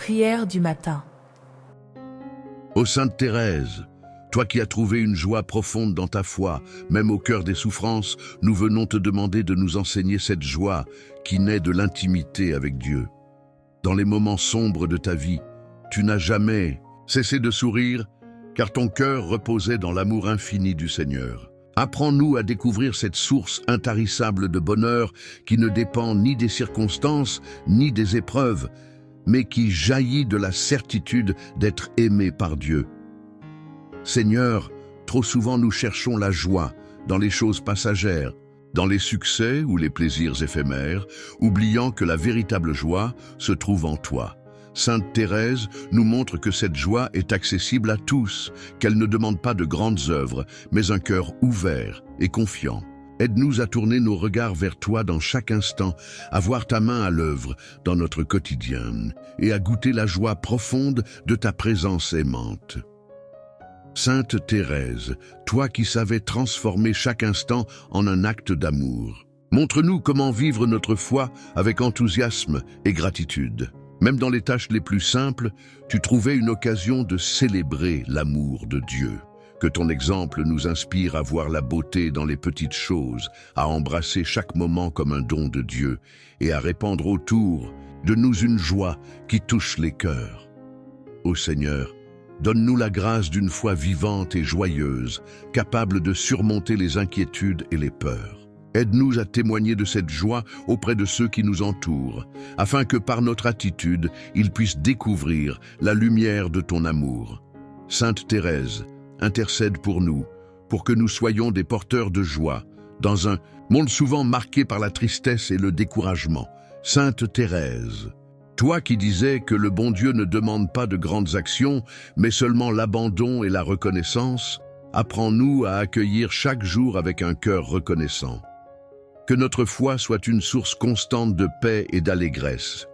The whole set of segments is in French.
Prière du matin. Ô Sainte Thérèse, toi qui as trouvé une joie profonde dans ta foi, même au cœur des souffrances, nous venons te demander de nous enseigner cette joie qui naît de l'intimité avec Dieu. Dans les moments sombres de ta vie, tu n'as jamais cessé de sourire, car ton cœur reposait dans l'amour infini du Seigneur. Apprends-nous à découvrir cette source intarissable de bonheur qui ne dépend ni des circonstances, ni des épreuves, mais qui jaillit de la certitude d'être aimé par Dieu. Seigneur, trop souvent nous cherchons la joie dans les choses passagères, dans les succès ou les plaisirs éphémères, oubliant que la véritable joie se trouve en toi. Sainte Thérèse nous montre que cette joie est accessible à tous, qu'elle ne demande pas de grandes œuvres, mais un cœur ouvert et confiant. Aide-nous à tourner nos regards vers toi dans chaque instant, à voir ta main à l'œuvre dans notre quotidien et à goûter la joie profonde de ta présence aimante. Sainte Thérèse, toi qui savais transformer chaque instant en un acte d'amour, montre-nous comment vivre notre foi avec enthousiasme et gratitude. Même dans les tâches les plus simples, tu trouvais une occasion de célébrer l'amour de Dieu. Que ton exemple nous inspire à voir la beauté dans les petites choses, à embrasser chaque moment comme un don de Dieu et à répandre autour de nous une joie qui touche les cœurs. Ô Seigneur, donne-nous la grâce d'une foi vivante et joyeuse, capable de surmonter les inquiétudes et les peurs. Aide-nous à témoigner de cette joie auprès de ceux qui nous entourent, afin que par notre attitude, ils puissent découvrir la lumière de ton amour. Sainte Thérèse, intercède pour nous, pour que nous soyons des porteurs de joie, dans un monde souvent marqué par la tristesse et le découragement. Sainte Thérèse, toi qui disais que le bon Dieu ne demande pas de grandes actions, mais seulement l'abandon et la reconnaissance, apprends-nous à accueillir chaque jour avec un cœur reconnaissant. Que notre foi soit une source constante de paix et d'allégresse,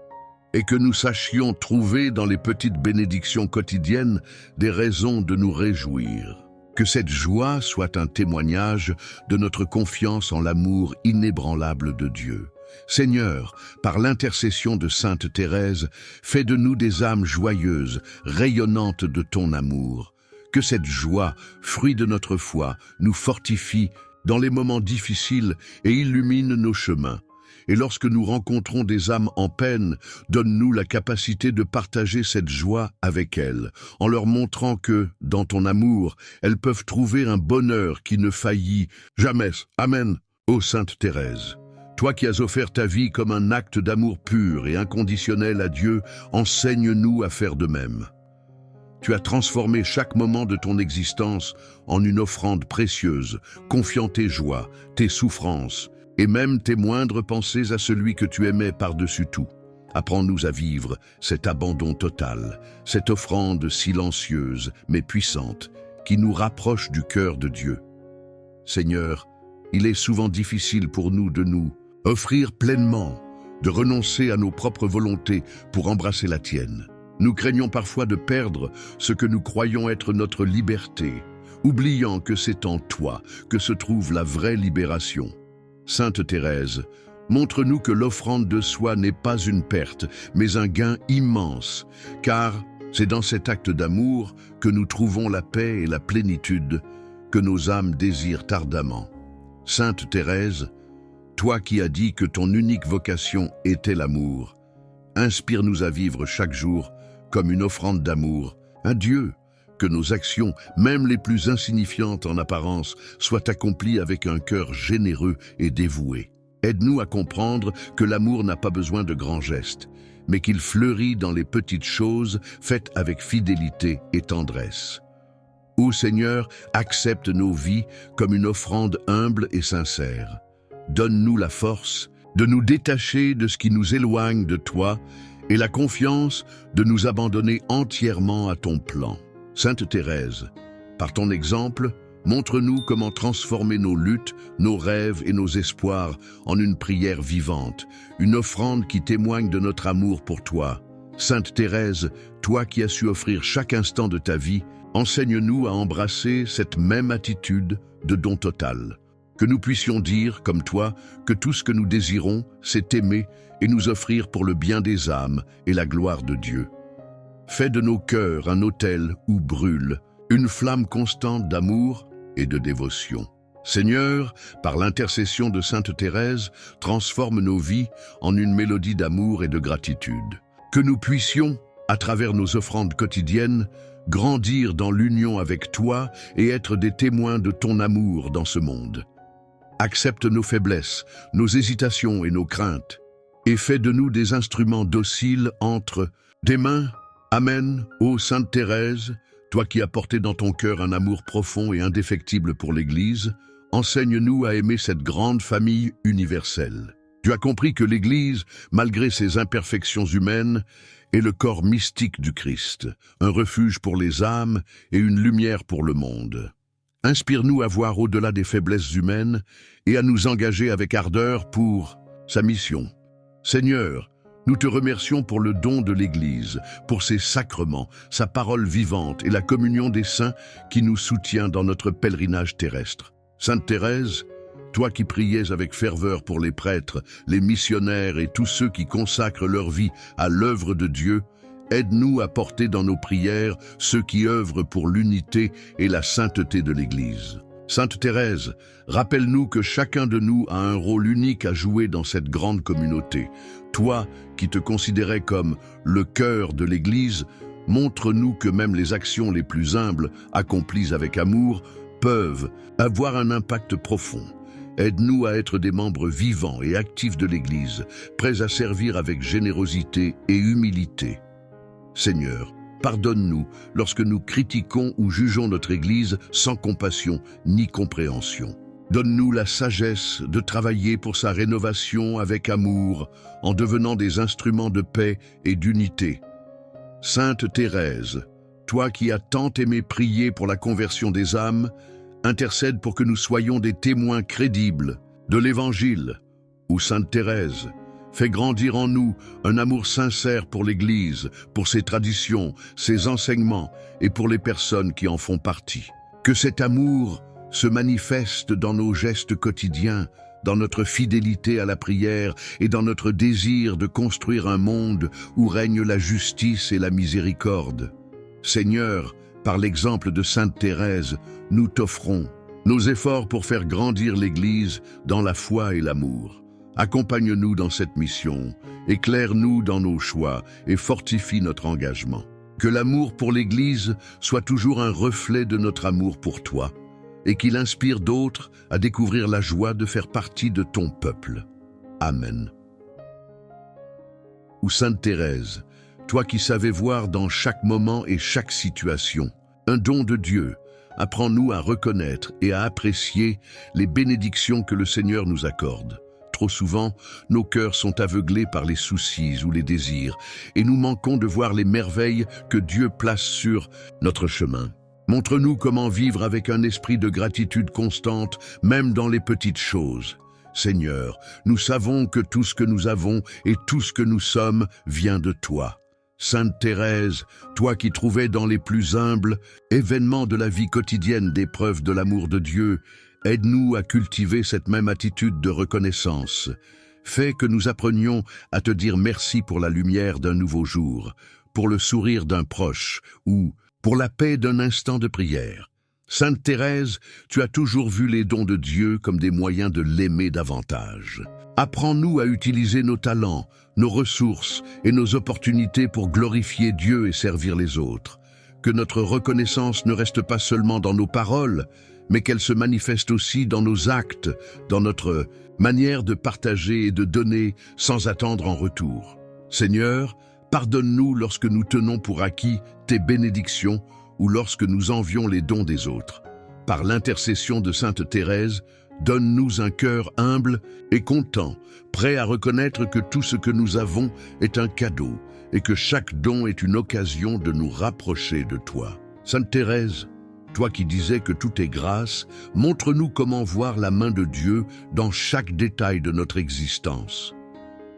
et que nous sachions trouver dans les petites bénédictions quotidiennes des raisons de nous réjouir. Que cette joie soit un témoignage de notre confiance en l'amour inébranlable de Dieu. Seigneur, par l'intercession de Sainte Thérèse, fais de nous des âmes joyeuses, rayonnantes de ton amour. Que cette joie, fruit de notre foi, nous fortifie dans les moments difficiles et illumine nos chemins. Et lorsque nous rencontrons des âmes en peine, donne-nous la capacité de partager cette joie avec elles, en leur montrant que, dans ton amour, elles peuvent trouver un bonheur qui ne faillit jamais. Amen. Ô Sainte Thérèse, toi qui as offert ta vie comme un acte d'amour pur et inconditionnel à Dieu, enseigne-nous à faire de même. Tu as transformé chaque moment de ton existence en une offrande précieuse, confiant tes joies, tes souffrances, et même tes moindres pensées à celui que tu aimais par-dessus tout. Apprends-nous à vivre cet abandon total, cette offrande silencieuse mais puissante, qui nous rapproche du cœur de Dieu. Seigneur, il est souvent difficile pour nous de nous offrir pleinement, de renoncer à nos propres volontés pour embrasser la tienne. Nous craignons parfois de perdre ce que nous croyons être notre liberté, oubliant que c'est en toi que se trouve la vraie libération. Sainte Thérèse, montre-nous que l'offrande de soi n'est pas une perte, mais un gain immense, car c'est dans cet acte d'amour que nous trouvons la paix et la plénitude que nos âmes désirent ardemment. Sainte Thérèse, toi qui as dit que ton unique vocation était l'amour, inspire-nous à vivre chaque jour comme une offrande d'amour, un Dieu, que nos actions, même les plus insignifiantes en apparence, soient accomplies avec un cœur généreux et dévoué. Aide-nous à comprendre que l'amour n'a pas besoin de grands gestes, mais qu'il fleurit dans les petites choses faites avec fidélité et tendresse. Ô Seigneur, accepte nos vies comme une offrande humble et sincère. Donne-nous la force de nous détacher de ce qui nous éloigne de toi et la confiance de nous abandonner entièrement à ton plan. Sainte Thérèse, par ton exemple, montre-nous comment transformer nos luttes, nos rêves et nos espoirs en une prière vivante, une offrande qui témoigne de notre amour pour toi. Sainte Thérèse, toi qui as su offrir chaque instant de ta vie, enseigne-nous à embrasser cette même attitude de don total. Que nous puissions dire, comme toi, que tout ce que nous désirons, c'est aimer et nous offrir pour le bien des âmes et la gloire de Dieu. Fais de nos cœurs un autel où brûle une flamme constante d'amour et de dévotion. Seigneur, par l'intercession de Sainte Thérèse, transforme nos vies en une mélodie d'amour et de gratitude. Que nous puissions, à travers nos offrandes quotidiennes, grandir dans l'union avec toi et être des témoins de ton amour dans ce monde. Accepte nos faiblesses, nos hésitations et nos craintes, et fais de nous des instruments dociles entre tes mains. Amen, ô Sainte Thérèse, toi qui as porté dans ton cœur un amour profond et indéfectible pour l'Église, enseigne-nous à aimer cette grande famille universelle. Tu as compris que l'Église, malgré ses imperfections humaines, est le corps mystique du Christ, un refuge pour les âmes et une lumière pour le monde. Inspire-nous à voir au-delà des faiblesses humaines et à nous engager avec ardeur pour sa mission. Seigneur, nous te remercions pour le don de l'Église, pour ses sacrements, sa parole vivante et la communion des saints qui nous soutient dans notre pèlerinage terrestre. Sainte Thérèse, toi qui priais avec ferveur pour les prêtres, les missionnaires et tous ceux qui consacrent leur vie à l'œuvre de Dieu, aide-nous à porter dans nos prières ceux qui œuvrent pour l'unité et la sainteté de l'Église. Sainte Thérèse, rappelle-nous que chacun de nous a un rôle unique à jouer dans cette grande communauté. Toi, qui te considérais comme le cœur de l'Église, montre-nous que même les actions les plus humbles, accomplies avec amour, peuvent avoir un impact profond. Aide-nous à être des membres vivants et actifs de l'Église, prêts à servir avec générosité et humilité. Seigneur, pardonne-nous lorsque nous critiquons ou jugeons notre Église sans compassion ni compréhension. Donne-nous la sagesse de travailler pour sa rénovation avec amour, en devenant des instruments de paix et d'unité. Sainte Thérèse, toi qui as tant aimé prier pour la conversion des âmes, intercède pour que nous soyons des témoins crédibles de l'Évangile. Ou Sainte Thérèse, fais grandir en nous un amour sincère pour l'Église, pour ses traditions, ses enseignements et pour les personnes qui en font partie. Que cet amour se manifeste dans nos gestes quotidiens, dans notre fidélité à la prière et dans notre désir de construire un monde où règne la justice et la miséricorde. Seigneur, par l'exemple de Sainte Thérèse, nous t'offrons nos efforts pour faire grandir l'Église dans la foi et l'amour. Accompagne-nous dans cette mission, éclaire-nous dans nos choix et fortifie notre engagement. Que l'amour pour l'Église soit toujours un reflet de notre amour pour toi et qu'il inspire d'autres à découvrir la joie de faire partie de ton peuple. Amen. Ou Sainte Thérèse, toi qui savais voir dans chaque moment et chaque situation un don de Dieu, apprends-nous à reconnaître et à apprécier les bénédictions que le Seigneur nous accorde. Trop souvent, nos cœurs sont aveuglés par les soucis ou les désirs, et nous manquons de voir les merveilles que Dieu place sur notre chemin. Montre-nous comment vivre avec un esprit de gratitude constante, même dans les petites choses. Seigneur, nous savons que tout ce que nous avons et tout ce que nous sommes vient de toi. Sainte Thérèse, toi qui trouvais dans les plus humbles événements de la vie quotidienne des preuves de l'amour de Dieu, aide-nous à cultiver cette même attitude de reconnaissance. Fais que nous apprenions à te dire merci pour la lumière d'un nouveau jour, pour le sourire d'un proche ou pour la paix d'un instant de prière. Sainte Thérèse, tu as toujours vu les dons de Dieu comme des moyens de l'aimer davantage. Apprends-nous à utiliser nos talents, nos ressources et nos opportunités pour glorifier Dieu et servir les autres. Que notre reconnaissance ne reste pas seulement dans nos paroles, mais qu'elle se manifeste aussi dans nos actes, dans notre manière de partager et de donner sans attendre en retour. Seigneur, pardonne-nous lorsque nous tenons pour acquis tes bénédictions ou lorsque nous envions les dons des autres. Par l'intercession de Sainte Thérèse, donne-nous un cœur humble et content, prêt à reconnaître que tout ce que nous avons est un cadeau et que chaque don est une occasion de nous rapprocher de toi. Sainte Thérèse, toi qui disais que tout est grâce, montre-nous comment voir la main de Dieu dans chaque détail de notre existence.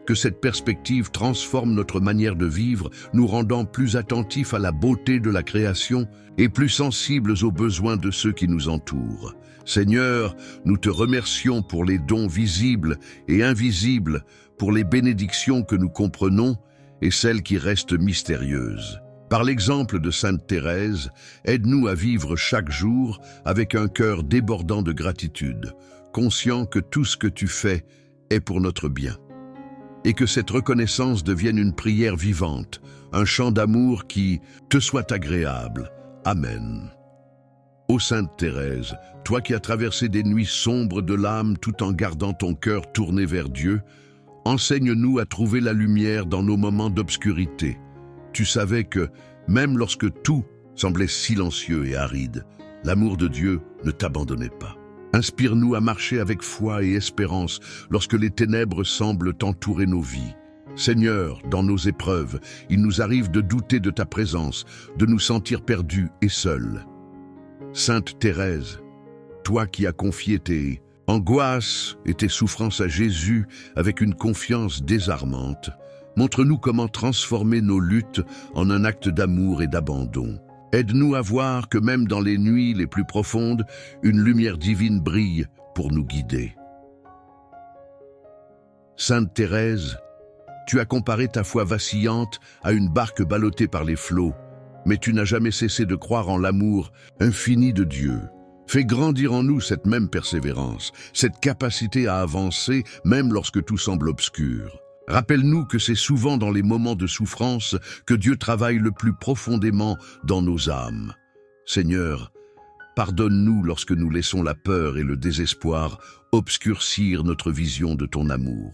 Que cette perspective transforme notre manière de vivre, nous rendant plus attentifs à la beauté de la création et plus sensibles aux besoins de ceux qui nous entourent. Seigneur, nous te remercions pour les dons visibles et invisibles, pour les bénédictions que nous comprenons et celles qui restent mystérieuses. Par l'exemple de Sainte Thérèse, aide-nous à vivre chaque jour avec un cœur débordant de gratitude, conscient que tout ce que tu fais est pour notre bien. Et que cette reconnaissance devienne une prière vivante, un chant d'amour qui te soit agréable. Amen. Ô Sainte Thérèse, toi qui as traversé des nuits sombres de l'âme tout en gardant ton cœur tourné vers Dieu, enseigne-nous à trouver la lumière dans nos moments d'obscurité. Tu savais que, même lorsque tout semblait silencieux et aride, l'amour de Dieu ne t'abandonnait pas. Inspire-nous à marcher avec foi et espérance lorsque les ténèbres semblent entourer nos vies. Seigneur, dans nos épreuves, il nous arrive de douter de ta présence, de nous sentir perdus et seuls. Sainte Thérèse, toi qui as confié tes angoisses et tes souffrances à Jésus avec une confiance désarmante, montre-nous comment transformer nos luttes en un acte d'amour et d'abandon. Aide-nous à voir que même dans les nuits les plus profondes, une lumière divine brille pour nous guider. Sainte Thérèse, tu as comparé ta foi vacillante à une barque ballottée par les flots, mais tu n'as jamais cessé de croire en l'amour infini de Dieu. Fais grandir en nous cette même persévérance, cette capacité à avancer même lorsque tout semble obscur. Rappelle-nous que c'est souvent dans les moments de souffrance que Dieu travaille le plus profondément dans nos âmes. Seigneur, pardonne-nous lorsque nous laissons la peur et le désespoir obscurcir notre vision de ton amour.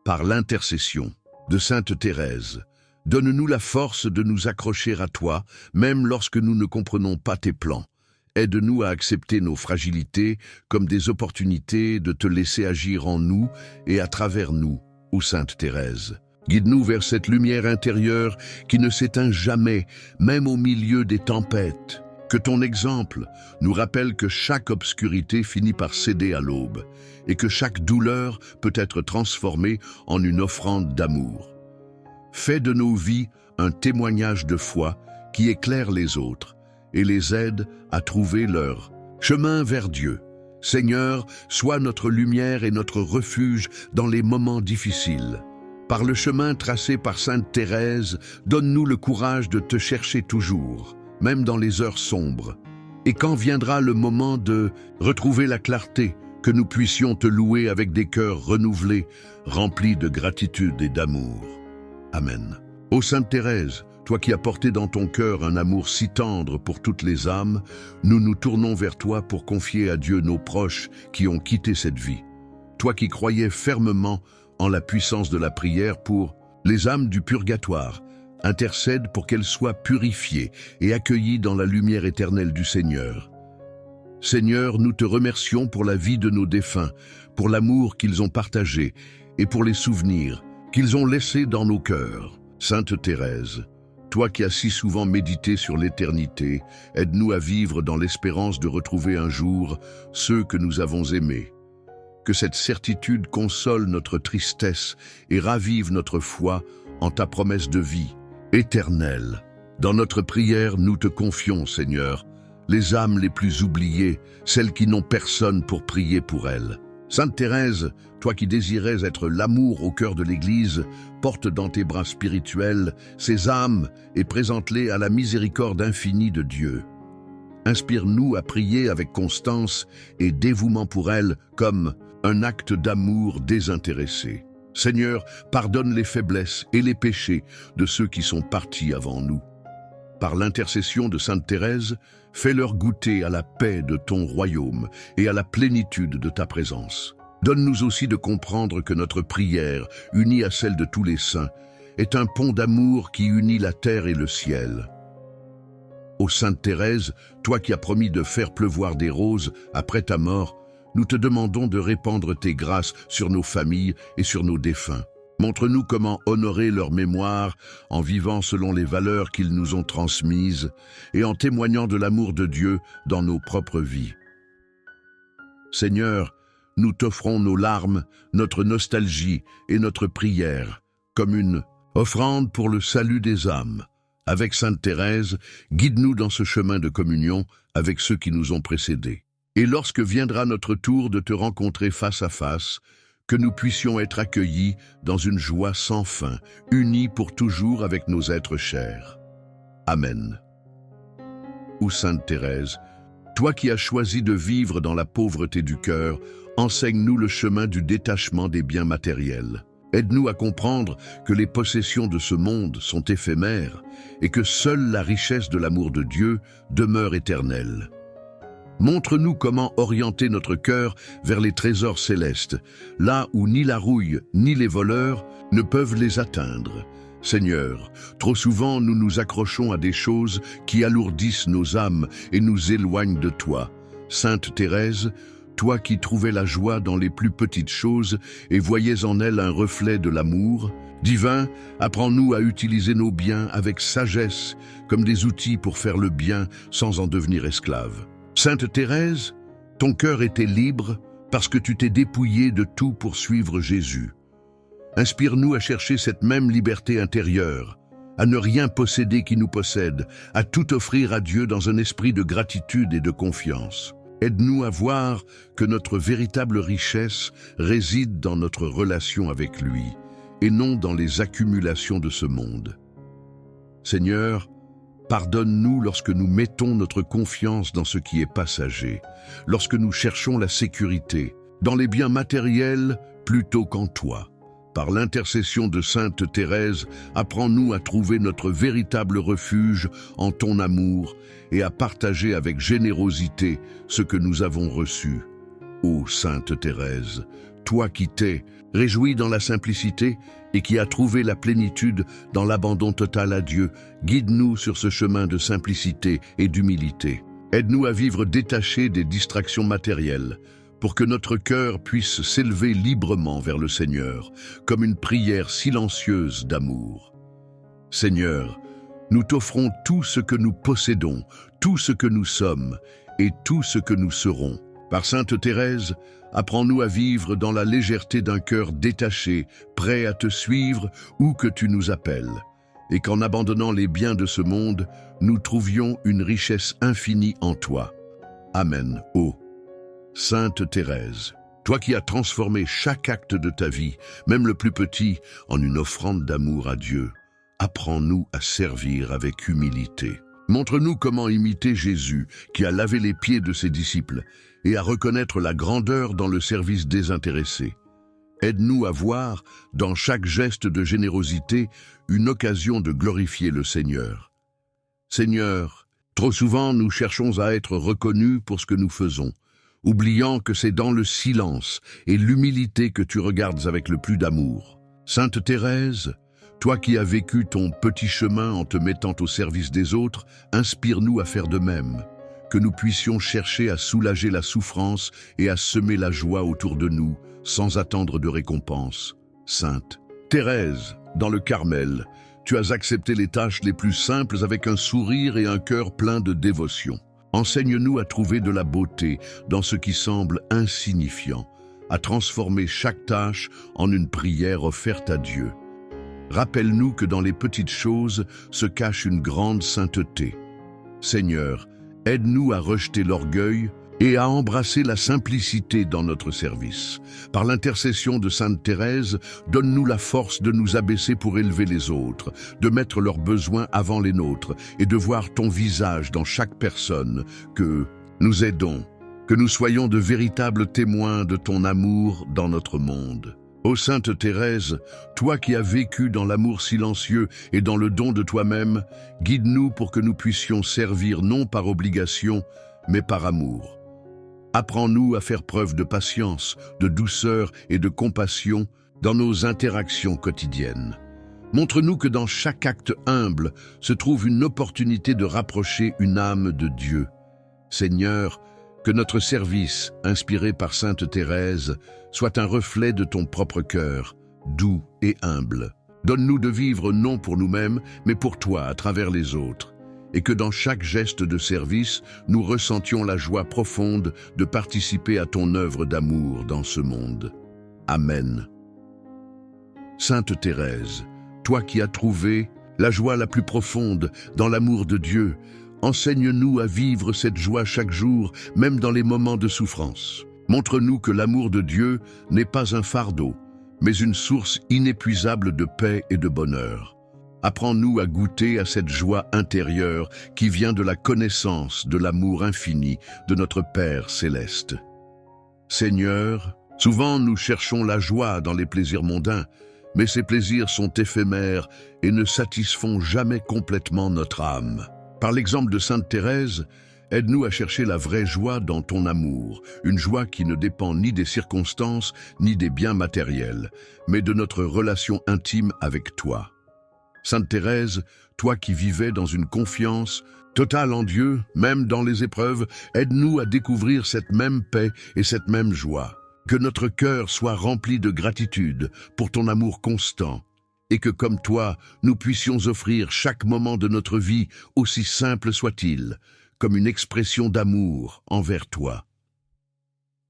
Par l'intercession de Sainte Thérèse, donne-nous la force de nous accrocher à toi, même lorsque nous ne comprenons pas tes plans. Aide-nous à accepter nos fragilités comme des opportunités de te laisser agir en nous et à travers nous. Ô Sainte Thérèse, guide-nous vers cette lumière intérieure qui ne s'éteint jamais, même au milieu des tempêtes. Que ton exemple nous rappelle que chaque obscurité finit par céder à l'aube et que chaque douleur peut être transformée en une offrande d'amour. Fais de nos vies un témoignage de foi qui éclaire les autres et les aide à trouver leur chemin vers Dieu. Seigneur, sois notre lumière et notre refuge dans les moments difficiles. Par le chemin tracé par Sainte Thérèse, donne-nous le courage de te chercher toujours, même dans les heures sombres. Et quand viendra le moment de retrouver la clarté, que nous puissions te louer avec des cœurs renouvelés, remplis de gratitude et d'amour. Amen. Ô Sainte Thérèse, toi qui as porté dans ton cœur un amour si tendre pour toutes les âmes, nous nous tournons vers toi pour confier à Dieu nos proches qui ont quitté cette vie. Toi qui croyais fermement en la puissance de la prière pour les âmes du purgatoire, intercède pour qu'elles soient purifiées et accueillies dans la lumière éternelle du Seigneur. Seigneur, nous te remercions pour la vie de nos défunts, pour l'amour qu'ils ont partagé et pour les souvenirs qu'ils ont laissés dans nos cœurs. Sainte Thérèse, toi qui as si souvent médité sur l'éternité, aide-nous à vivre dans l'espérance de retrouver un jour ceux que nous avons aimés. Que cette certitude console notre tristesse et ravive notre foi en ta promesse de vie éternelle. Dans notre prière, nous te confions, Seigneur, les âmes les plus oubliées, celles qui n'ont personne pour prier pour elles. Sainte Thérèse, toi qui désirais être l'amour au cœur de l'Église, porte dans tes bras spirituels ces âmes et présente-les à la miséricorde infinie de Dieu. Inspire-nous à prier avec constance et dévouement pour elles comme un acte d'amour désintéressé. Seigneur, pardonne les faiblesses et les péchés de ceux qui sont partis avant nous. Par l'intercession de Sainte Thérèse, fais-leur goûter à la paix de ton royaume et à la plénitude de ta présence. Donne-nous aussi de comprendre que notre prière, unie à celle de tous les saints, est un pont d'amour qui unit la terre et le ciel. Ô Sainte Thérèse, toi qui as promis de faire pleuvoir des roses après ta mort, nous te demandons de répandre tes grâces sur nos familles et sur nos défunts. Montre-nous comment honorer leur mémoire en vivant selon les valeurs qu'ils nous ont transmises et en témoignant de l'amour de Dieu dans nos propres vies. Seigneur, nous t'offrons nos larmes, notre nostalgie et notre prière comme une offrande pour le salut des âmes. Avec Sainte Thérèse, guide-nous dans ce chemin de communion avec ceux qui nous ont précédés. Et lorsque viendra notre tour de te rencontrer face à face, que nous puissions être accueillis dans une joie sans fin, unis pour toujours avec nos êtres chers. Amen. Ô Sainte Thérèse, toi qui as choisi de vivre dans la pauvreté du cœur, enseigne-nous le chemin du détachement des biens matériels. Aide-nous à comprendre que les possessions de ce monde sont éphémères et que seule la richesse de l'amour de Dieu demeure éternelle. Montre-nous comment orienter notre cœur vers les trésors célestes, là où ni la rouille ni les voleurs ne peuvent les atteindre. Seigneur, trop souvent nous nous accrochons à des choses qui alourdissent nos âmes et nous éloignent de toi. Sainte Thérèse, toi qui trouvais la joie dans les plus petites choses et voyais en elles un reflet de l'amour, divin, apprends-nous à utiliser nos biens avec sagesse comme des outils pour faire le bien sans en devenir esclave. Sainte Thérèse, ton cœur était libre parce que tu t'es dépouillée de tout pour suivre Jésus. Inspire-nous à chercher cette même liberté intérieure, à ne rien posséder qui nous possède, à tout offrir à Dieu dans un esprit de gratitude et de confiance. Aide-nous à voir que notre véritable richesse réside dans notre relation avec lui, et non dans les accumulations de ce monde. Seigneur, pardonne-nous lorsque nous mettons notre confiance dans ce qui est passager, lorsque nous cherchons la sécurité, dans les biens matériels plutôt qu'en toi. Par l'intercession de Sainte Thérèse, apprends-nous à trouver notre véritable refuge en ton amour et à partager avec générosité ce que nous avons reçu. Ô Sainte Thérèse, toi qui t'es réjouie dans la simplicité et qui as trouvé la plénitude dans l'abandon total à Dieu, guide-nous sur ce chemin de simplicité et d'humilité. Aide-nous à vivre détachés des distractions matérielles, pour que notre cœur puisse s'élever librement vers le Seigneur, comme une prière silencieuse d'amour. Seigneur, nous t'offrons tout ce que nous possédons, tout ce que nous sommes et tout ce que nous serons. Par Sainte Thérèse, apprends-nous à vivre dans la légèreté d'un cœur détaché, prêt à te suivre où que tu nous appelles, et qu'en abandonnant les biens de ce monde, nous trouvions une richesse infinie en toi. Amen. Ô Sainte Thérèse, toi qui as transformé chaque acte de ta vie, même le plus petit, en une offrande d'amour à Dieu, apprends-nous à servir avec humilité. Montre-nous comment imiter Jésus, qui a lavé les pieds de ses disciples, et à reconnaître la grandeur dans le service désintéressé. Aide-nous à voir, dans chaque geste de générosité, une occasion de glorifier le Seigneur. Seigneur, trop souvent nous cherchons à être reconnus pour ce que nous faisons, oubliant que c'est dans le silence et l'humilité que tu regardes avec le plus d'amour. Sainte Thérèse, toi qui as vécu ton petit chemin en te mettant au service des autres, inspire-nous à faire de même, que nous puissions chercher à soulager la souffrance et à semer la joie autour de nous, sans attendre de récompense. Sainte Thérèse, dans le Carmel, tu as accepté les tâches les plus simples avec un sourire et un cœur plein de dévotion. Enseigne-nous à trouver de la beauté dans ce qui semble insignifiant, à transformer chaque tâche en une prière offerte à Dieu. Rappelle-nous que dans les petites choses se cache une grande sainteté. Seigneur, aide-nous à rejeter l'orgueil et à embrasser la simplicité dans notre service. Par l'intercession de Sainte Thérèse, donne-nous la force de nous abaisser pour élever les autres, de mettre leurs besoins avant les nôtres et de voir ton visage dans chaque personne, que nous aidons, que nous soyons de véritables témoins de ton amour dans notre monde. Ô Sainte Thérèse, toi qui as vécu dans l'amour silencieux et dans le don de toi-même, guide-nous pour que nous puissions servir non par obligation, mais par amour. Apprends-nous à faire preuve de patience, de douceur et de compassion dans nos interactions quotidiennes. Montre-nous que dans chaque acte humble se trouve une opportunité de rapprocher une âme de Dieu. Seigneur, que notre service, inspiré par Sainte Thérèse, soit un reflet de ton propre cœur, doux et humble. Donne-nous de vivre non pour nous-mêmes, mais pour toi à travers les autres. Et que dans chaque geste de service, nous ressentions la joie profonde de participer à ton œuvre d'amour dans ce monde. Amen. Sainte Thérèse, toi qui as trouvé la joie la plus profonde dans l'amour de Dieu, enseigne-nous à vivre cette joie chaque jour, même dans les moments de souffrance. Montre-nous que l'amour de Dieu n'est pas un fardeau, mais une source inépuisable de paix et de bonheur. Apprends-nous à goûter à cette joie intérieure qui vient de la connaissance de l'amour infini de notre Père céleste. Seigneur, souvent nous cherchons la joie dans les plaisirs mondains, mais ces plaisirs sont éphémères et ne satisfont jamais complètement notre âme. Par l'exemple de Sainte Thérèse, aide-nous à chercher la vraie joie dans ton amour, une joie qui ne dépend ni des circonstances ni des biens matériels, mais de notre relation intime avec toi. Sainte Thérèse, toi qui vivais dans une confiance totale en Dieu, même dans les épreuves, aide-nous à découvrir cette même paix et cette même joie. Que notre cœur soit rempli de gratitude pour ton amour constant, et que comme toi, nous puissions offrir chaque moment de notre vie, aussi simple soit-il, comme une expression d'amour envers toi.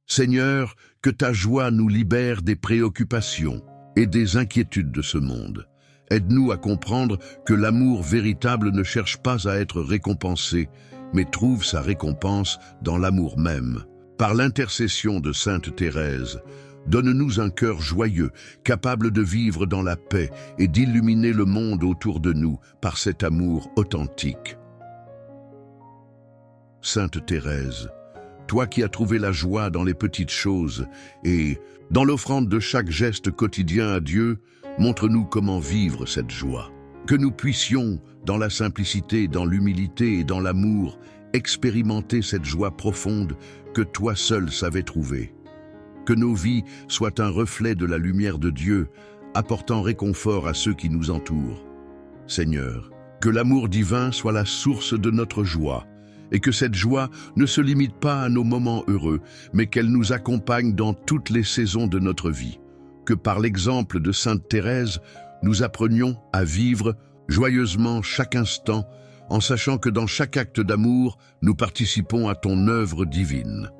Seigneur, que ta joie nous libère des préoccupations et des inquiétudes de ce monde. Aide-nous à comprendre que l'amour véritable ne cherche pas à être récompensé, mais trouve sa récompense dans l'amour même. Par l'intercession de Sainte Thérèse, donne-nous un cœur joyeux, capable de vivre dans la paix et d'illuminer le monde autour de nous par cet amour authentique. Sainte Thérèse, toi qui as trouvé la joie dans les petites choses et dans l'offrande de chaque geste quotidien à Dieu, montre-nous comment vivre cette joie. Que nous puissions, dans la simplicité, dans l'humilité et dans l'amour, expérimenter cette joie profonde que toi seul savais trouver. Que nos vies soient un reflet de la lumière de Dieu, apportant réconfort à ceux qui nous entourent. Seigneur, que l'amour divin soit la source de notre joie, et que cette joie ne se limite pas à nos moments heureux, mais qu'elle nous accompagne dans toutes les saisons de notre vie. Que par l'exemple de Sainte Thérèse, nous apprenions à vivre joyeusement chaque instant, en sachant que dans chaque acte d'amour, nous participons à ton œuvre divine.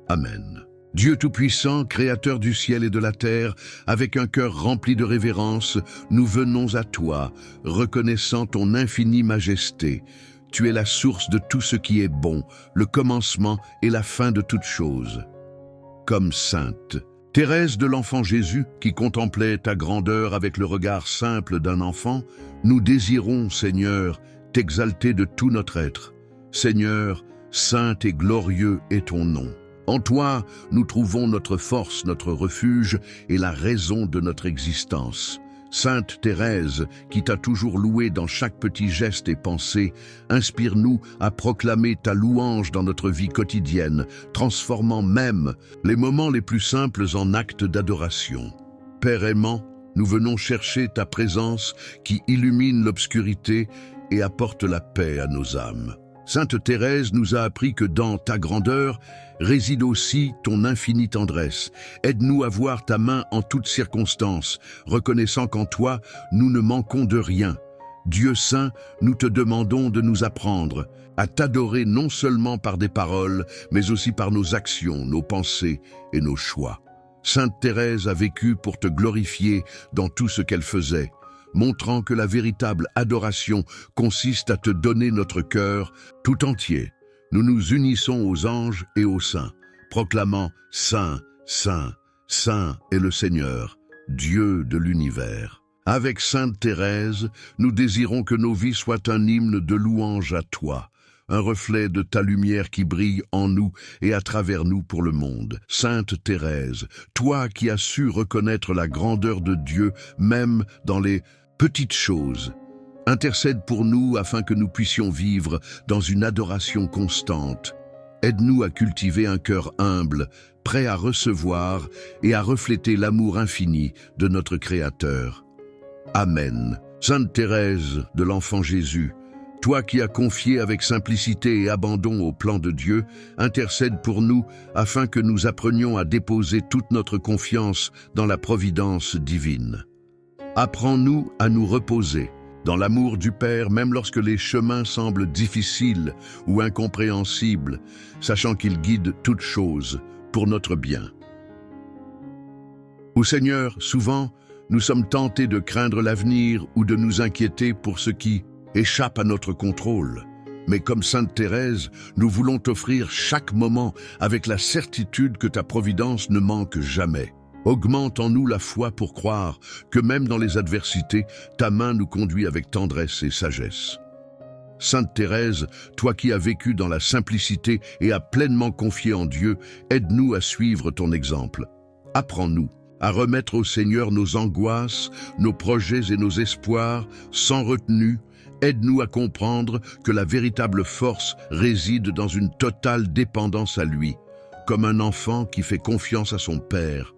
Amen. Dieu Tout-Puissant, Créateur du ciel et de la terre, avec un cœur rempli de révérence, nous venons à toi, reconnaissant ton infinie majesté. Tu es la source de tout ce qui est bon, le commencement et la fin de toutes choses. Comme sainte Thérèse de l'Enfant Jésus, qui contemplait ta grandeur avec le regard simple d'un enfant, nous désirons, Seigneur, t'exalter de tout notre être. Seigneur, saint et glorieux est ton nom. En toi, nous trouvons notre force, notre refuge et la raison de notre existence. Sainte Thérèse, qui t'a toujours loué dans chaque petit geste et pensée, inspire-nous à proclamer ta louange dans notre vie quotidienne, transformant même les moments les plus simples en actes d'adoration. Père aimant, nous venons chercher ta présence qui illumine l'obscurité et apporte la paix à nos âmes. Sainte Thérèse nous a appris que dans ta grandeur réside aussi ton infinie tendresse. Aide-nous à voir ta main en toutes circonstances, reconnaissant qu'en toi, nous ne manquons de rien. Dieu saint, nous te demandons de nous apprendre à t'adorer non seulement par des paroles, mais aussi par nos actions, nos pensées et nos choix. Sainte Thérèse a vécu pour te glorifier dans tout ce qu'elle faisait, montrant que la véritable adoration consiste à te donner notre cœur tout entier. Nous nous unissons aux anges et aux saints, proclamant « Saint, Saint, Saint est le Seigneur, Dieu de l'univers ». Avec Sainte Thérèse, nous désirons que nos vies soient un hymne de louange à toi, un reflet de ta lumière qui brille en nous et à travers nous pour le monde. Sainte Thérèse, toi qui as su reconnaître la grandeur de Dieu même dans les petites choses, intercède pour nous afin que nous puissions vivre dans une adoration constante. Aide-nous à cultiver un cœur humble, prêt à recevoir et à refléter l'amour infini de notre Créateur. Amen. Sainte Thérèse de l'Enfant Jésus, toi qui as confié avec simplicité et abandon au plan de Dieu, intercède pour nous afin que nous apprenions à déposer toute notre confiance dans la providence divine. Apprends-nous à nous reposer dans l'amour du Père, même lorsque les chemins semblent difficiles ou incompréhensibles, sachant qu'il guide toutes choses pour notre bien. Ô Seigneur, souvent, nous sommes tentés de craindre l'avenir ou de nous inquiéter pour ce qui échappe à notre contrôle. Mais comme Sainte Thérèse, nous voulons t'offrir chaque moment avec la certitude que ta providence ne manque jamais. Augmente en nous la foi pour croire que même dans les adversités, ta main nous conduit avec tendresse et sagesse. Sainte Thérèse, toi qui as vécu dans la simplicité et as pleinement confié en Dieu, aide-nous à suivre ton exemple. Apprends-nous à remettre au Seigneur nos angoisses, nos projets et nos espoirs sans retenue. Aide-nous à comprendre que la véritable force réside dans une totale dépendance à lui, comme un enfant qui fait confiance à son Père.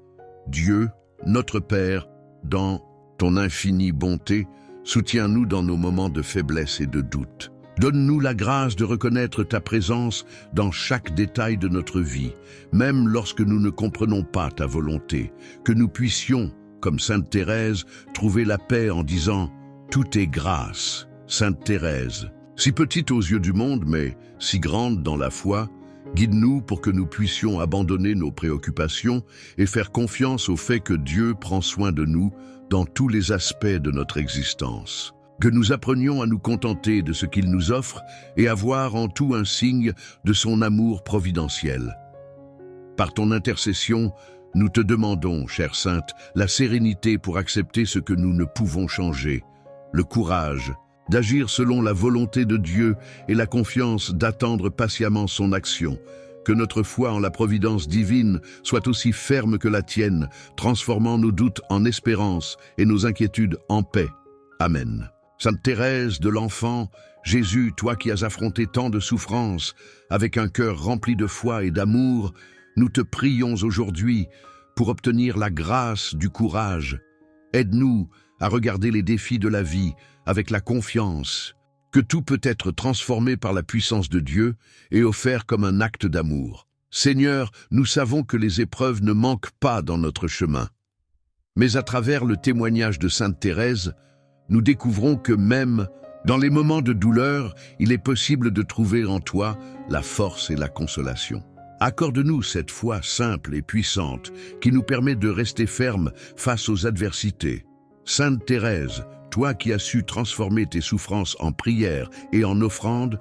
Dieu, notre Père, dans ton infinie bonté, soutiens-nous dans nos moments de faiblesse et de doute. Donne-nous la grâce de reconnaître ta présence dans chaque détail de notre vie, même lorsque nous ne comprenons pas ta volonté, que nous puissions, comme Sainte Thérèse, trouver la paix en disant « Tout est grâce ». Sainte Thérèse, si petite aux yeux du monde, mais si grande dans la foi, guide-nous pour que nous puissions abandonner nos préoccupations et faire confiance au fait que Dieu prend soin de nous dans tous les aspects de notre existence. Que nous apprenions à nous contenter de ce qu'il nous offre et à voir en tout un signe de son amour providentiel. Par ton intercession, nous te demandons, chère Sainte, la sérénité pour accepter ce que nous ne pouvons changer, le courage d'agir selon la volonté de Dieu et la confiance d'attendre patiemment son action. Que notre foi en la providence divine soit aussi ferme que la tienne, transformant nos doutes en espérance et nos inquiétudes en paix. Amen. Sainte Thérèse de l'Enfant, Jésus, toi qui as affronté tant de souffrances, avec un cœur rempli de foi et d'amour, nous te prions aujourd'hui pour obtenir la grâce du courage. Aide-nous à regarder les défis de la vie avec la confiance que tout peut être transformé par la puissance de Dieu et offert comme un acte d'amour. Seigneur, nous savons que les épreuves ne manquent pas dans notre chemin. Mais à travers le témoignage de Sainte Thérèse, nous découvrons que même dans les moments de douleur, il est possible de trouver en toi la force et la consolation. Accorde-nous cette foi simple et puissante qui nous permet de rester fermes face aux adversités. Sainte Thérèse, toi qui as su transformer tes souffrances en prières et en offrandes,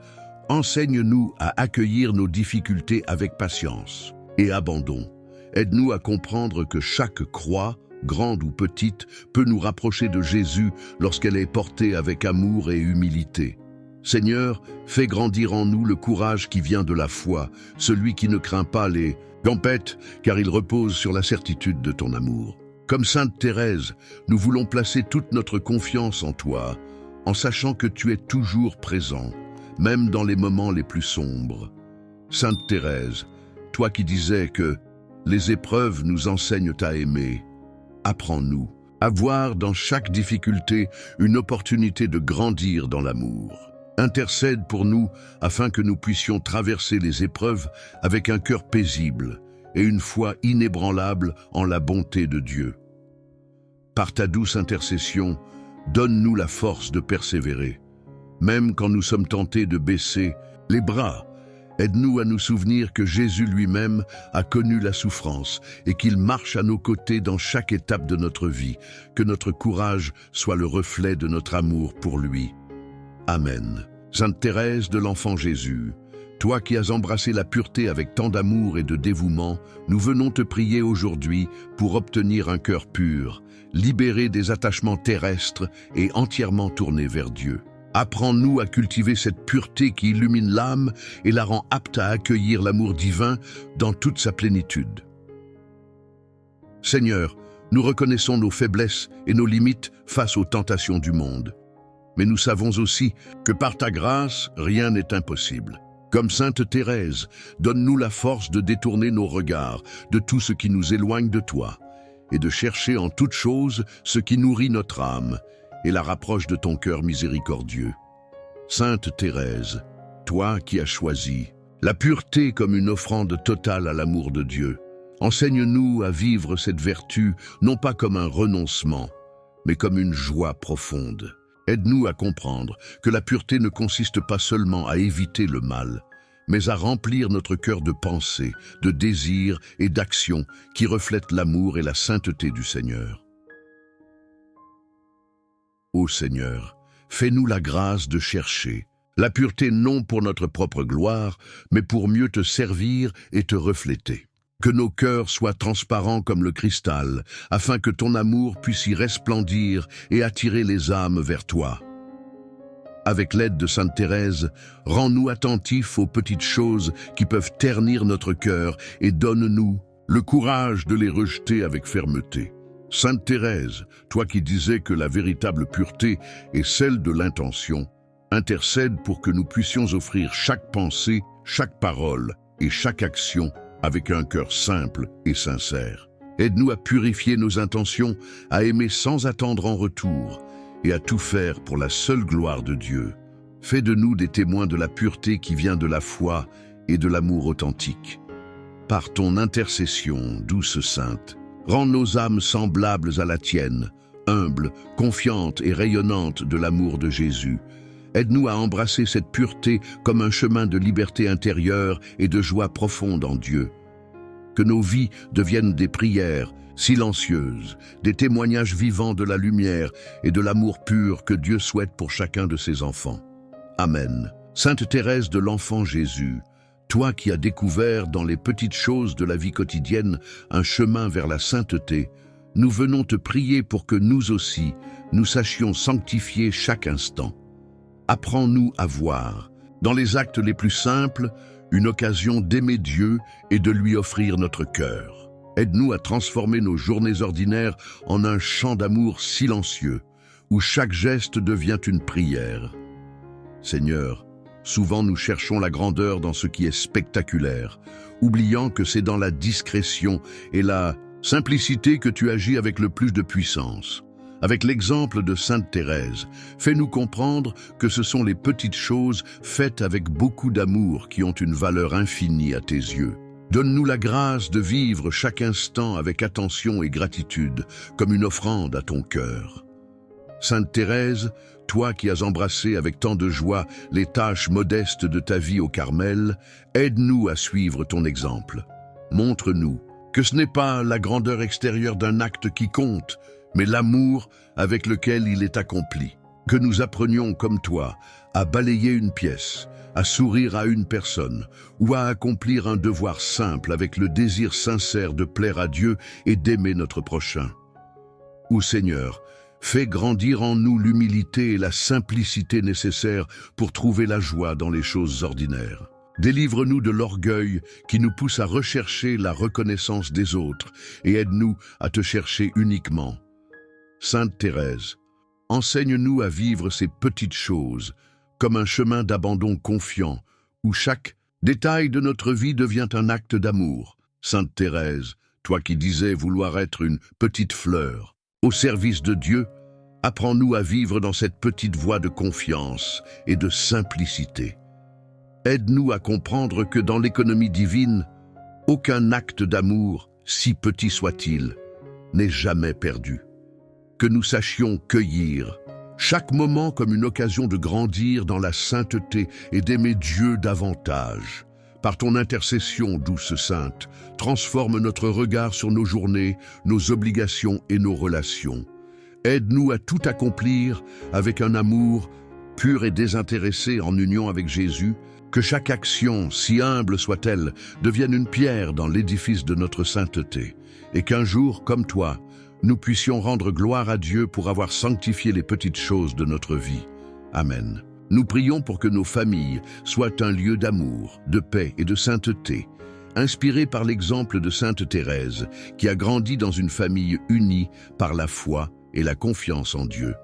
enseigne-nous à accueillir nos difficultés avec patience et abandon. Aide-nous à comprendre que chaque croix, grande ou petite, peut nous rapprocher de Jésus lorsqu'elle est portée avec amour et humilité. Seigneur, fais grandir en nous le courage qui vient de la foi, celui qui ne craint pas les tempêtes, car il repose sur la certitude de ton amour. Comme Sainte Thérèse, nous voulons placer toute notre confiance en toi, en sachant que tu es toujours présent, même dans les moments les plus sombres. Sainte Thérèse, toi qui disais que les épreuves nous enseignent à aimer, apprends-nous à voir dans chaque difficulté une opportunité de grandir dans l'amour. Intercède pour nous afin que nous puissions traverser les épreuves avec un cœur paisible et une foi inébranlable en la bonté de Dieu. Par ta douce intercession, donne-nous la force de persévérer. Même quand nous sommes tentés de baisser les bras, aide-nous à nous souvenir que Jésus lui-même a connu la souffrance et qu'il marche à nos côtés dans chaque étape de notre vie, que notre courage soit le reflet de notre amour pour lui. Amen. Sainte Thérèse de l'Enfant Jésus, toi qui as embrassé la pureté avec tant d'amour et de dévouement, nous venons te prier aujourd'hui pour obtenir un cœur pur, libéré des attachements terrestres et entièrement tourné vers Dieu. Apprends-nous à cultiver cette pureté qui illumine l'âme et la rend apte à accueillir l'amour divin dans toute sa plénitude. Seigneur, nous reconnaissons nos faiblesses et nos limites face aux tentations du monde. Mais nous savons aussi que par ta grâce, rien n'est impossible. Comme Sainte Thérèse, donne-nous la force de détourner nos regards de tout ce qui nous éloigne de toi et de chercher en toute chose ce qui nourrit notre âme et la rapproche de ton cœur miséricordieux. Sainte Thérèse, toi qui as choisi la pureté comme une offrande totale à l'amour de Dieu, enseigne-nous à vivre cette vertu non pas comme un renoncement, mais comme une joie profonde. Aide-nous à comprendre que la pureté ne consiste pas seulement à éviter le mal, mais à remplir notre cœur de pensées, de désirs et d'actions qui reflètent l'amour et la sainteté du Seigneur. Ô Seigneur, fais-nous la grâce de chercher la pureté non pour notre propre gloire, mais pour mieux te servir et te refléter. Que nos cœurs soient transparents comme le cristal, afin que ton amour puisse y resplendir et attirer les âmes vers toi. Avec l'aide de Sainte Thérèse, rends-nous attentifs aux petites choses qui peuvent ternir notre cœur et donne-nous le courage de les rejeter avec fermeté. Sainte Thérèse, toi qui disais que la véritable pureté est celle de l'intention, intercède pour que nous puissions offrir chaque pensée, chaque parole et chaque action avec un cœur simple et sincère. Aide-nous à purifier nos intentions, à aimer sans attendre en retour et à tout faire pour la seule gloire de Dieu. Fais de nous des témoins de la pureté qui vient de la foi et de l'amour authentique. Par ton intercession, douce Sainte, rends nos âmes semblables à la tienne, humbles, confiantes et rayonnantes de l'amour de Jésus. Aide-nous à embrasser cette pureté comme un chemin de liberté intérieure et de joie profonde en Dieu. Que nos vies deviennent des prières silencieuses, des témoignages vivants de la lumière et de l'amour pur que Dieu souhaite pour chacun de ses enfants. Amen. Sainte Thérèse de l'Enfant Jésus, toi qui as découvert dans les petites choses de la vie quotidienne un chemin vers la sainteté, nous venons te prier pour que nous aussi, nous sachions sanctifier chaque instant. Apprends-nous à voir, dans les actes les plus simples, une occasion d'aimer Dieu et de lui offrir notre cœur. Aide-nous à transformer nos journées ordinaires en un chant d'amour silencieux, où chaque geste devient une prière. Seigneur, souvent nous cherchons la grandeur dans ce qui est spectaculaire, oubliant que c'est dans la discrétion et la simplicité que tu agis avec le plus de puissance. Avec l'exemple de Sainte Thérèse, fais-nous comprendre que ce sont les petites choses faites avec beaucoup d'amour qui ont une valeur infinie à tes yeux. Donne-nous la grâce de vivre chaque instant avec attention et gratitude, comme une offrande à ton cœur. Sainte Thérèse, toi qui as embrassé avec tant de joie les tâches modestes de ta vie au Carmel, aide-nous à suivre ton exemple. Montre-nous que ce n'est pas la grandeur extérieure d'un acte qui compte, mais l'amour avec lequel il est accompli. Que nous apprenions comme toi à balayer une pièce, à sourire à une personne ou à accomplir un devoir simple avec le désir sincère de plaire à Dieu et d'aimer notre prochain. Ô Seigneur, fais grandir en nous l'humilité et la simplicité nécessaires pour trouver la joie dans les choses ordinaires. Délivre-nous de l'orgueil qui nous pousse à rechercher la reconnaissance des autres et aide-nous à te chercher uniquement. Sainte Thérèse, enseigne-nous à vivre ces petites choses comme un chemin d'abandon confiant où chaque détail de notre vie devient un acte d'amour. Sainte Thérèse, toi qui disais vouloir être une petite fleur au service de Dieu, apprends-nous à vivre dans cette petite voie de confiance et de simplicité. Aide-nous à comprendre que dans l'économie divine, aucun acte d'amour, si petit soit-il, n'est jamais perdu. Que nous sachions cueillir chaque moment comme une occasion de grandir dans la sainteté et d'aimer Dieu davantage. Par ton intercession, douce Sainte, transforme notre regard sur nos journées, nos obligations et nos relations. Aide-nous à tout accomplir avec un amour pur et désintéressé en union avec Jésus, que chaque action, si humble soit-elle, devienne une pierre dans l'édifice de notre sainteté, et qu'un jour, comme toi, nous puissions rendre gloire à Dieu pour avoir sanctifié les petites choses de notre vie. Amen. Nous prions pour que nos familles soient un lieu d'amour, de paix et de sainteté, inspirés par l'exemple de Sainte Thérèse, qui a grandi dans une famille unie par la foi et la confiance en Dieu.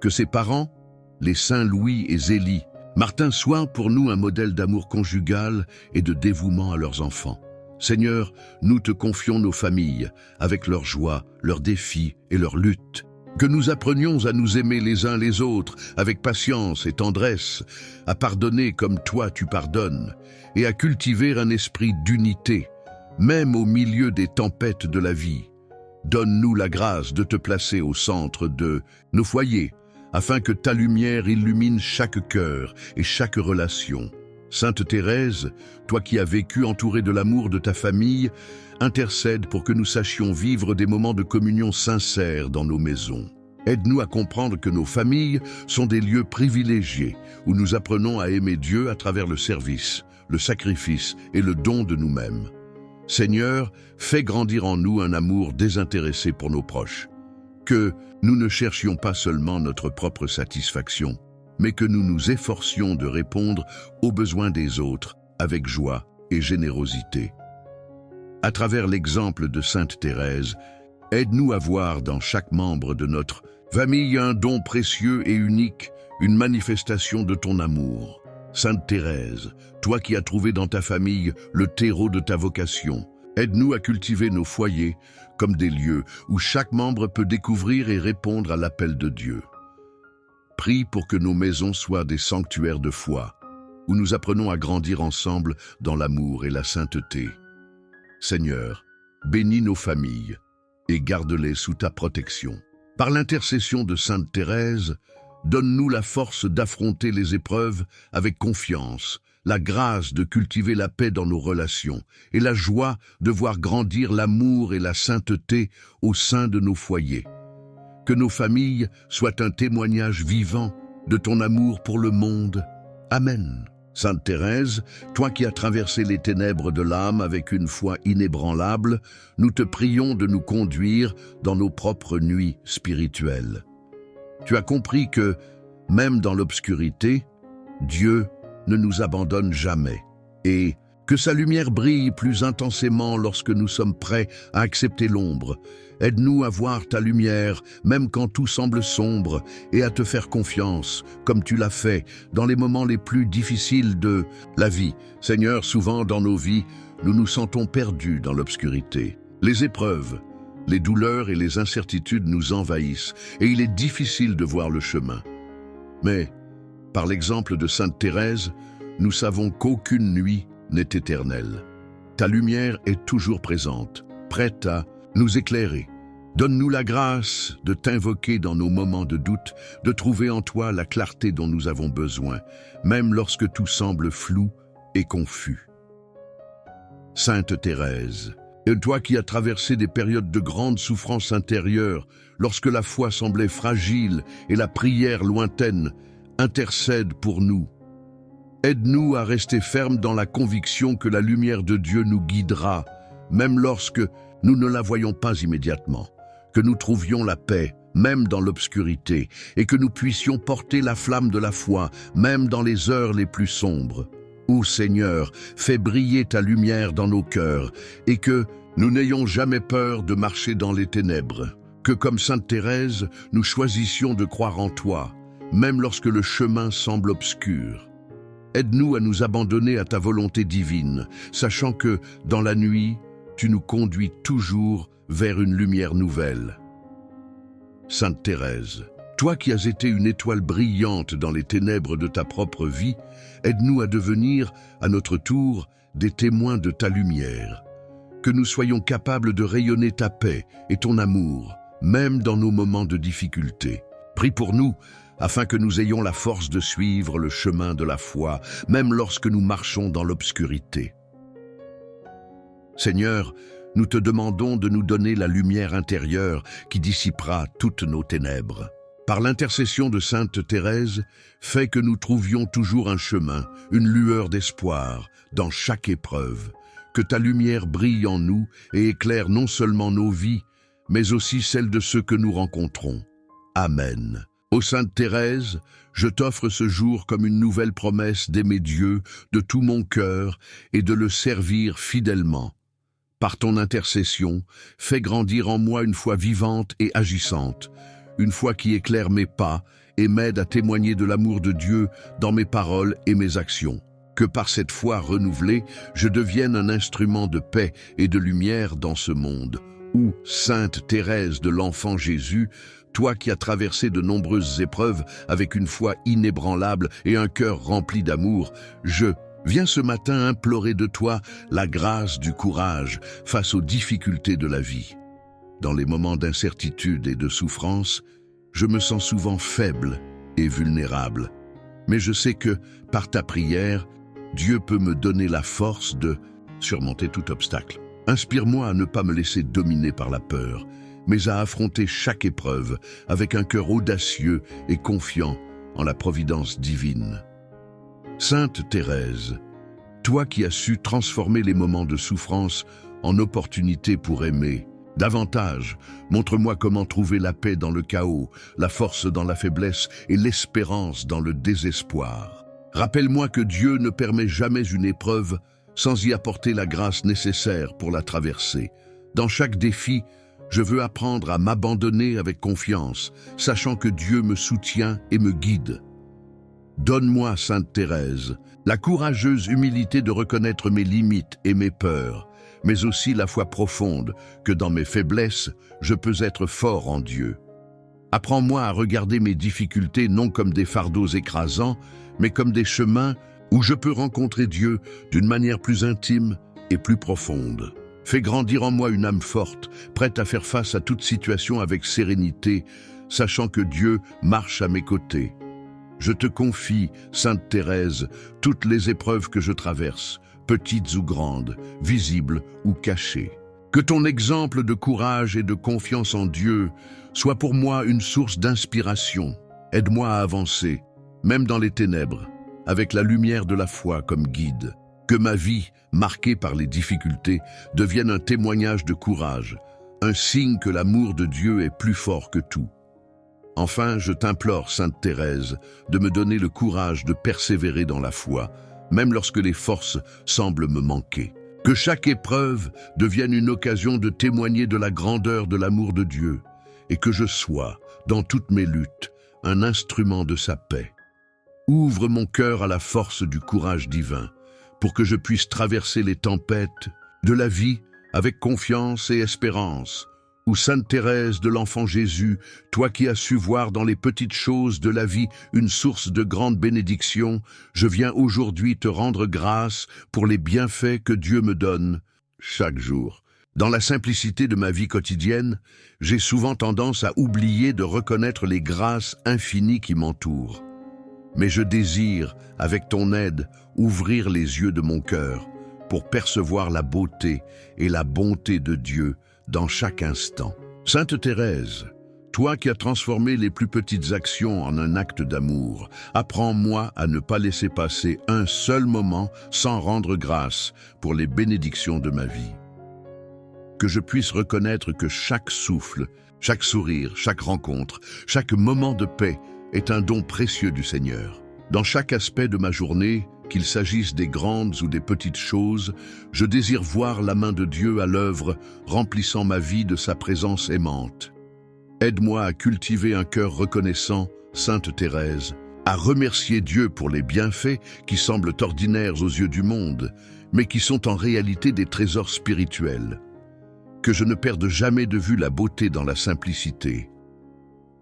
Que ses parents, les saints Louis et Zélie, Martin, soient pour nous un modèle d'amour conjugal et de dévouement à leurs enfants. Seigneur, nous te confions nos familles, avec leurs joies, leurs défis et leurs luttes. Que nous apprenions à nous aimer les uns les autres, avec patience et tendresse, à pardonner comme toi tu pardonnes, et à cultiver un esprit d'unité, même au milieu des tempêtes de la vie. Donne-nous la grâce de te placer au centre de nos foyers, afin que ta lumière illumine chaque cœur et chaque relation. Sainte Thérèse, toi qui as vécu entourée de l'amour de ta famille, intercède pour que nous sachions vivre des moments de communion sincères dans nos maisons. Aide-nous à comprendre que nos familles sont des lieux privilégiés où nous apprenons à aimer Dieu à travers le service, le sacrifice et le don de nous-mêmes. Seigneur, fais grandir en nous un amour désintéressé pour nos proches. Que nous ne cherchions pas seulement notre propre satisfaction, mais que nous nous efforcions de répondre aux besoins des autres avec joie et générosité. À travers l'exemple de Sainte Thérèse, aide-nous à voir dans chaque membre de notre famille un don précieux et unique, une manifestation de ton amour. Sainte Thérèse, toi qui as trouvé dans ta famille le terreau de ta vocation, aide-nous à cultiver nos foyers comme des lieux où chaque membre peut découvrir et répondre à l'appel de Dieu. Prie pour que nos maisons soient des sanctuaires de foi, où nous apprenons à grandir ensemble dans l'amour et la sainteté. Seigneur, bénis nos familles et garde-les sous ta protection. Par l'intercession de Sainte Thérèse, donne-nous la force d'affronter les épreuves avec confiance, la grâce de cultiver la paix dans nos relations et la joie de voir grandir l'amour et la sainteté au sein de nos foyers. Que nos familles soient un témoignage vivant de ton amour pour le monde. Amen. Sainte Thérèse, toi qui as traversé les ténèbres de l'âme avec une foi inébranlable, nous te prions de nous conduire dans nos propres nuits spirituelles. Tu as compris que, même dans l'obscurité, Dieu ne nous abandonne jamais, et que sa lumière brille plus intensément lorsque nous sommes prêts à accepter l'ombre. Aide-nous à voir ta lumière, même quand tout semble sombre, et à te faire confiance, comme tu l'as fait, dans les moments les plus difficiles de la vie. Seigneur, souvent dans nos vies, nous nous sentons perdus dans l'obscurité. Les épreuves, les douleurs et les incertitudes nous envahissent, et il est difficile de voir le chemin. Mais, par l'exemple de Sainte Thérèse, nous savons qu'aucune nuit n'est éternelle. Ta lumière est toujours présente, prête à nous éclairer. Donne-nous la grâce de t'invoquer dans nos moments de doute, de trouver en toi la clarté dont nous avons besoin, même lorsque tout semble flou et confus. Sainte Thérèse, et toi qui as traversé des périodes de grande souffrance intérieure, lorsque la foi semblait fragile et la prière lointaine, intercède pour nous. Aide-nous à rester fermes dans la conviction que la lumière de Dieu nous guidera, même lorsque nous ne la voyons pas immédiatement, que nous trouvions la paix, même dans l'obscurité, et que nous puissions porter la flamme de la foi, même dans les heures les plus sombres. Ô Seigneur, fais briller ta lumière dans nos cœurs, et que nous n'ayons jamais peur de marcher dans les ténèbres. Que comme Sainte Thérèse, nous choisissions de croire en toi, même lorsque le chemin semble obscur. Aide-nous à nous abandonner à ta volonté divine, sachant que, dans la nuit, tu nous conduis toujours vers une lumière nouvelle. Sainte Thérèse, toi qui as été une étoile brillante dans les ténèbres de ta propre vie, aide-nous à devenir, à notre tour, des témoins de ta lumière. Que nous soyons capables de rayonner ta paix et ton amour, même dans nos moments de difficulté. Prie pour nous, afin que nous ayons la force de suivre le chemin de la foi, même lorsque nous marchons dans l'obscurité. Seigneur, nous te demandons de nous donner la lumière intérieure qui dissipera toutes nos ténèbres. Par l'intercession de Sainte Thérèse, fais que nous trouvions toujours un chemin, une lueur d'espoir dans chaque épreuve. Que ta lumière brille en nous et éclaire non seulement nos vies, mais aussi celles de ceux que nous rencontrons. Amen. Ô Sainte Thérèse, je t'offre ce jour comme une nouvelle promesse d'aimer Dieu de tout mon cœur et de le servir fidèlement. Par ton intercession, fais grandir en moi une foi vivante et agissante, une foi qui éclaire mes pas et m'aide à témoigner de l'amour de Dieu dans mes paroles et mes actions. Que par cette foi renouvelée, je devienne un instrument de paix et de lumière dans ce monde, où, Sainte Thérèse de l'Enfant Jésus, toi qui as traversé de nombreuses épreuves avec une foi inébranlable et un cœur rempli d'amour, je viens ce matin implorer de toi la grâce du courage face aux difficultés de la vie. Dans les moments d'incertitude et de souffrance, je me sens souvent faible et vulnérable. Mais je sais que, par ta prière, Dieu peut me donner la force de surmonter tout obstacle. Inspire-moi à ne pas me laisser dominer par la peur, mais à affronter chaque épreuve avec un cœur audacieux et confiant en la providence divine. Sainte Thérèse, toi qui as su transformer les moments de souffrance en opportunité pour aimer. Davantage, montre-moi comment trouver la paix dans le chaos, la force dans la faiblesse et l'espérance dans le désespoir. Rappelle-moi que Dieu ne permet jamais une épreuve sans y apporter la grâce nécessaire pour la traverser. Dans chaque défi, je veux apprendre à m'abandonner avec confiance, sachant que Dieu me soutient et me guide. Donne-moi, Sainte Thérèse, la courageuse humilité de reconnaître mes limites et mes peurs, mais aussi la foi profonde que dans mes faiblesses, je peux être fort en Dieu. Apprends-moi à regarder mes difficultés non comme des fardeaux écrasants, mais comme des chemins où je peux rencontrer Dieu d'une manière plus intime et plus profonde. Fais grandir en moi une âme forte, prête à faire face à toute situation avec sérénité, sachant que Dieu marche à mes côtés. Je te confie, Sainte Thérèse, toutes les épreuves que je traverse, petites ou grandes, visibles ou cachées. Que ton exemple de courage et de confiance en Dieu soit pour moi une source d'inspiration. Aide-moi à avancer, même dans les ténèbres, avec la lumière de la foi comme guide. Que ma vie, marquée par les difficultés, devienne un témoignage de courage, un signe que l'amour de Dieu est plus fort que tout. Enfin, je t'implore, Sainte Thérèse, de me donner le courage de persévérer dans la foi, même lorsque les forces semblent me manquer. Que chaque épreuve devienne une occasion de témoigner de la grandeur de l'amour de Dieu, et que je sois, dans toutes mes luttes, un instrument de sa paix. Ouvre mon cœur à la force du courage divin, pour que je puisse traverser les tempêtes de la vie avec confiance et espérance. Ou Sainte Thérèse de l'Enfant Jésus, toi qui as su voir dans les petites choses de la vie une source de grande bénédiction, je viens aujourd'hui te rendre grâce pour les bienfaits que Dieu me donne chaque jour. Dans la simplicité de ma vie quotidienne, j'ai souvent tendance à oublier de reconnaître les grâces infinies qui m'entourent. Mais je désire, avec ton aide, ouvrir les yeux de mon cœur pour percevoir la beauté et la bonté de Dieu dans chaque instant. Sainte Thérèse, toi qui as transformé les plus petites actions en un acte d'amour, apprends-moi à ne pas laisser passer un seul moment sans rendre grâce pour les bénédictions de ma vie. Que je puisse reconnaître que chaque souffle, chaque sourire, chaque rencontre, chaque moment de paix est un don précieux du Seigneur. Dans chaque aspect de ma journée, qu'il s'agisse des grandes ou des petites choses, je désire voir la main de Dieu à l'œuvre, remplissant ma vie de sa présence aimante. Aide-moi à cultiver un cœur reconnaissant, Sainte Thérèse, à remercier Dieu pour les bienfaits qui semblent ordinaires aux yeux du monde, mais qui sont en réalité des trésors spirituels. Que je ne perde jamais de vue la beauté dans la simplicité.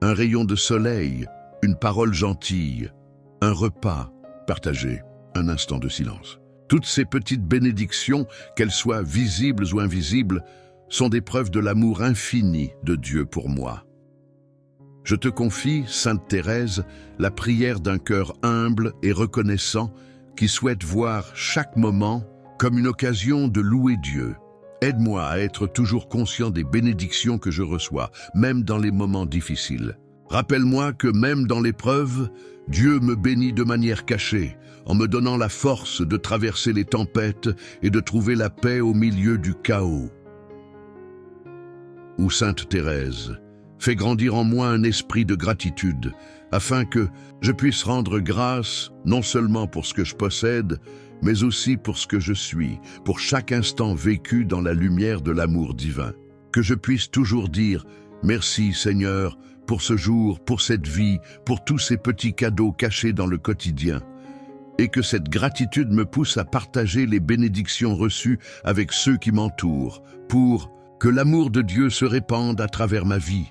Un rayon de soleil, une parole gentille, un repas partagé, un instant de silence. Toutes ces petites bénédictions, qu'elles soient visibles ou invisibles, sont des preuves de l'amour infini de Dieu pour moi. Je te confie, Sainte Thérèse, la prière d'un cœur humble et reconnaissant qui souhaite voir chaque moment comme une occasion de louer Dieu. Aide-moi à être toujours conscient des bénédictions que je reçois, même dans les moments difficiles. Rappelle-moi que même dans l'épreuve, Dieu me bénit de manière cachée, en me donnant la force de traverser les tempêtes et de trouver la paix au milieu du chaos. Ou Sainte Thérèse, fais grandir en moi un esprit de gratitude, afin que je puisse rendre grâce non seulement pour ce que je possède, mais aussi pour ce que je suis, pour chaque instant vécu dans la lumière de l'amour divin. Que je puisse toujours dire « Merci Seigneur » pour ce jour, pour cette vie, pour tous ces petits cadeaux cachés dans le quotidien. Et que cette gratitude me pousse à partager les bénédictions reçues avec ceux qui m'entourent, pour que l'amour de Dieu se répande à travers ma vie.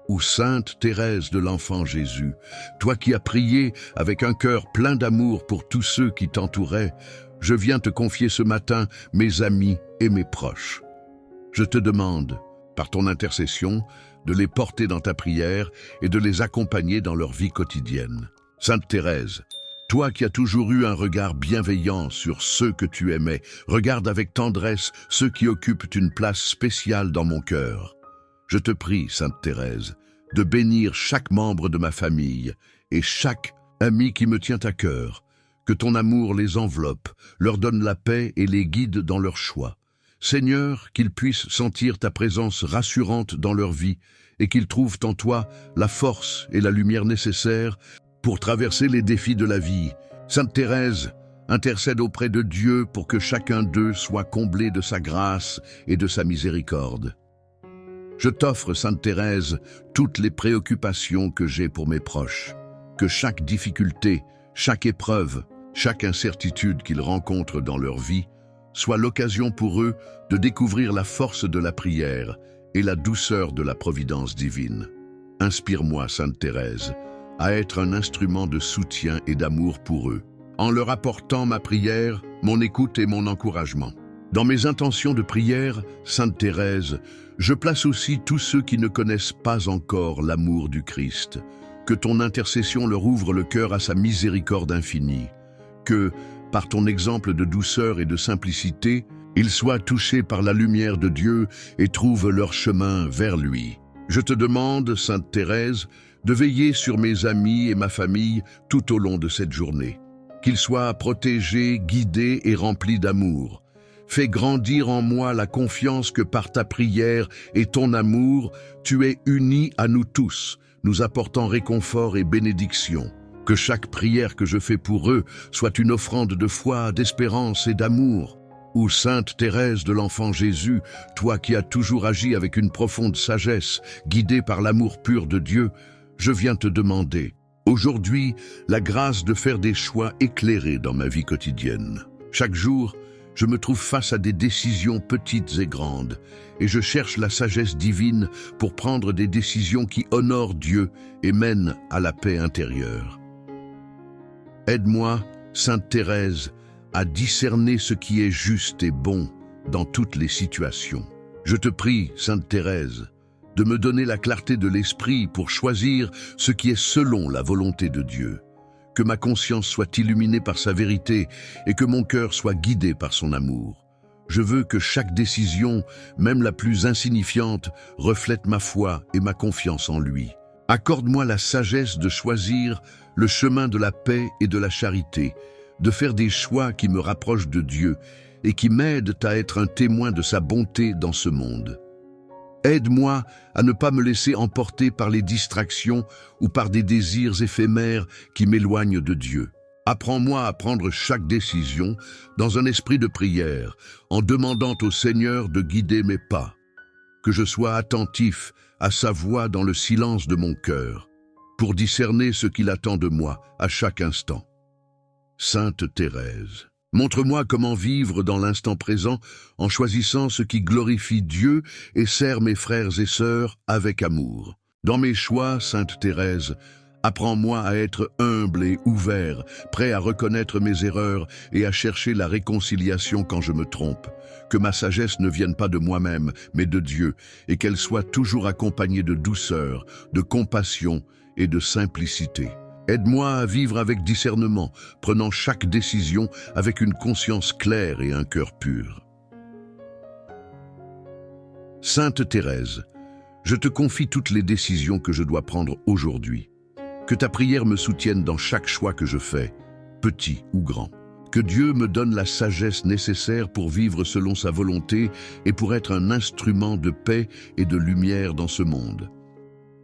Ou Sainte Thérèse de l'Enfant Jésus, toi qui as prié avec un cœur plein d'amour pour tous ceux qui t'entouraient, je viens te confier ce matin mes amis et mes proches. Je te demande, par ton intercession, de les porter dans ta prière et de les accompagner dans leur vie quotidienne. Sainte Thérèse, toi qui as toujours eu un regard bienveillant sur ceux que tu aimais, regarde avec tendresse ceux qui occupent une place spéciale dans mon cœur. Je te prie, Sainte Thérèse, de bénir chaque membre de ma famille et chaque ami qui me tient à cœur, que ton amour les enveloppe, leur donne la paix et les guide dans leurs choix. Seigneur, qu'ils puissent sentir ta présence rassurante dans leur vie et qu'ils trouvent en toi la force et la lumière nécessaires pour traverser les défis de la vie. Sainte Thérèse, intercède auprès de Dieu pour que chacun d'eux soit comblé de sa grâce et de sa miséricorde. Je t'offre, Sainte Thérèse, toutes les préoccupations que j'ai pour mes proches. Que chaque difficulté, chaque épreuve, chaque incertitude qu'ils rencontrent dans leur vie soit l'occasion pour eux de découvrir la force de la prière et la douceur de la providence divine. Inspire-moi, Sainte Thérèse, à être un instrument de soutien et d'amour pour eux, en leur apportant ma prière, mon écoute et mon encouragement. Dans mes intentions de prière, Sainte Thérèse, je place aussi tous ceux qui ne connaissent pas encore l'amour du Christ. Que ton intercession leur ouvre le cœur à sa miséricorde infinie. Que, par ton exemple de douceur et de simplicité, ils soient touchés par la lumière de Dieu et trouvent leur chemin vers lui. Je te demande, Sainte Thérèse, de veiller sur mes amis et ma famille tout au long de cette journée. Qu'ils soient protégés, guidés et remplis d'amour. Fais grandir en moi la confiance que par ta prière et ton amour, tu es uni à nous tous, nous apportant réconfort et bénédiction. Que chaque prière que je fais pour eux soit une offrande de foi, d'espérance et d'amour. Ô Sainte Thérèse de l'Enfant Jésus, toi qui as toujours agi avec une profonde sagesse, guidée par l'amour pur de Dieu, je viens te demander, aujourd'hui, la grâce de faire des choix éclairés dans ma vie quotidienne. Chaque jour, je me trouve face à des décisions petites et grandes, et je cherche la sagesse divine pour prendre des décisions qui honorent Dieu et mènent à la paix intérieure. Aide-moi, Sainte Thérèse, à discerner ce qui est juste et bon dans toutes les situations. Je te prie, Sainte Thérèse, de me donner la clarté de l'esprit pour choisir ce qui est selon la volonté de Dieu. Que ma conscience soit illuminée par sa vérité et que mon cœur soit guidé par son amour. Je veux que chaque décision, même la plus insignifiante, reflète ma foi et ma confiance en lui. Accorde-moi la sagesse de choisir le chemin de la paix et de la charité, de faire des choix qui me rapprochent de Dieu et qui m'aident à être un témoin de sa bonté dans ce monde. Aide-moi à ne pas me laisser emporter par les distractions ou par des désirs éphémères qui m'éloignent de Dieu. Apprends-moi à prendre chaque décision dans un esprit de prière, en demandant au Seigneur de guider mes pas. Que je sois attentif à sa voix dans le silence de mon cœur, pour discerner ce qu'il attend de moi à chaque instant. Sainte Thérèse, montre-moi comment vivre dans l'instant présent en choisissant ce qui glorifie Dieu et sert mes frères et sœurs avec amour. Dans mes choix, Sainte Thérèse, apprends-moi à être humble et ouvert, prêt à reconnaître mes erreurs et à chercher la réconciliation quand je me trompe. Que ma sagesse ne vienne pas de moi-même, mais de Dieu, et qu'elle soit toujours accompagnée de douceur, de compassion et de simplicité. Aide-moi à vivre avec discernement, prenant chaque décision avec une conscience claire et un cœur pur. Sainte Thérèse, je te confie toutes les décisions que je dois prendre aujourd'hui. Que ta prière me soutienne dans chaque choix que je fais, petit ou grand. Que Dieu me donne la sagesse nécessaire pour vivre selon sa volonté et pour être un instrument de paix et de lumière dans ce monde.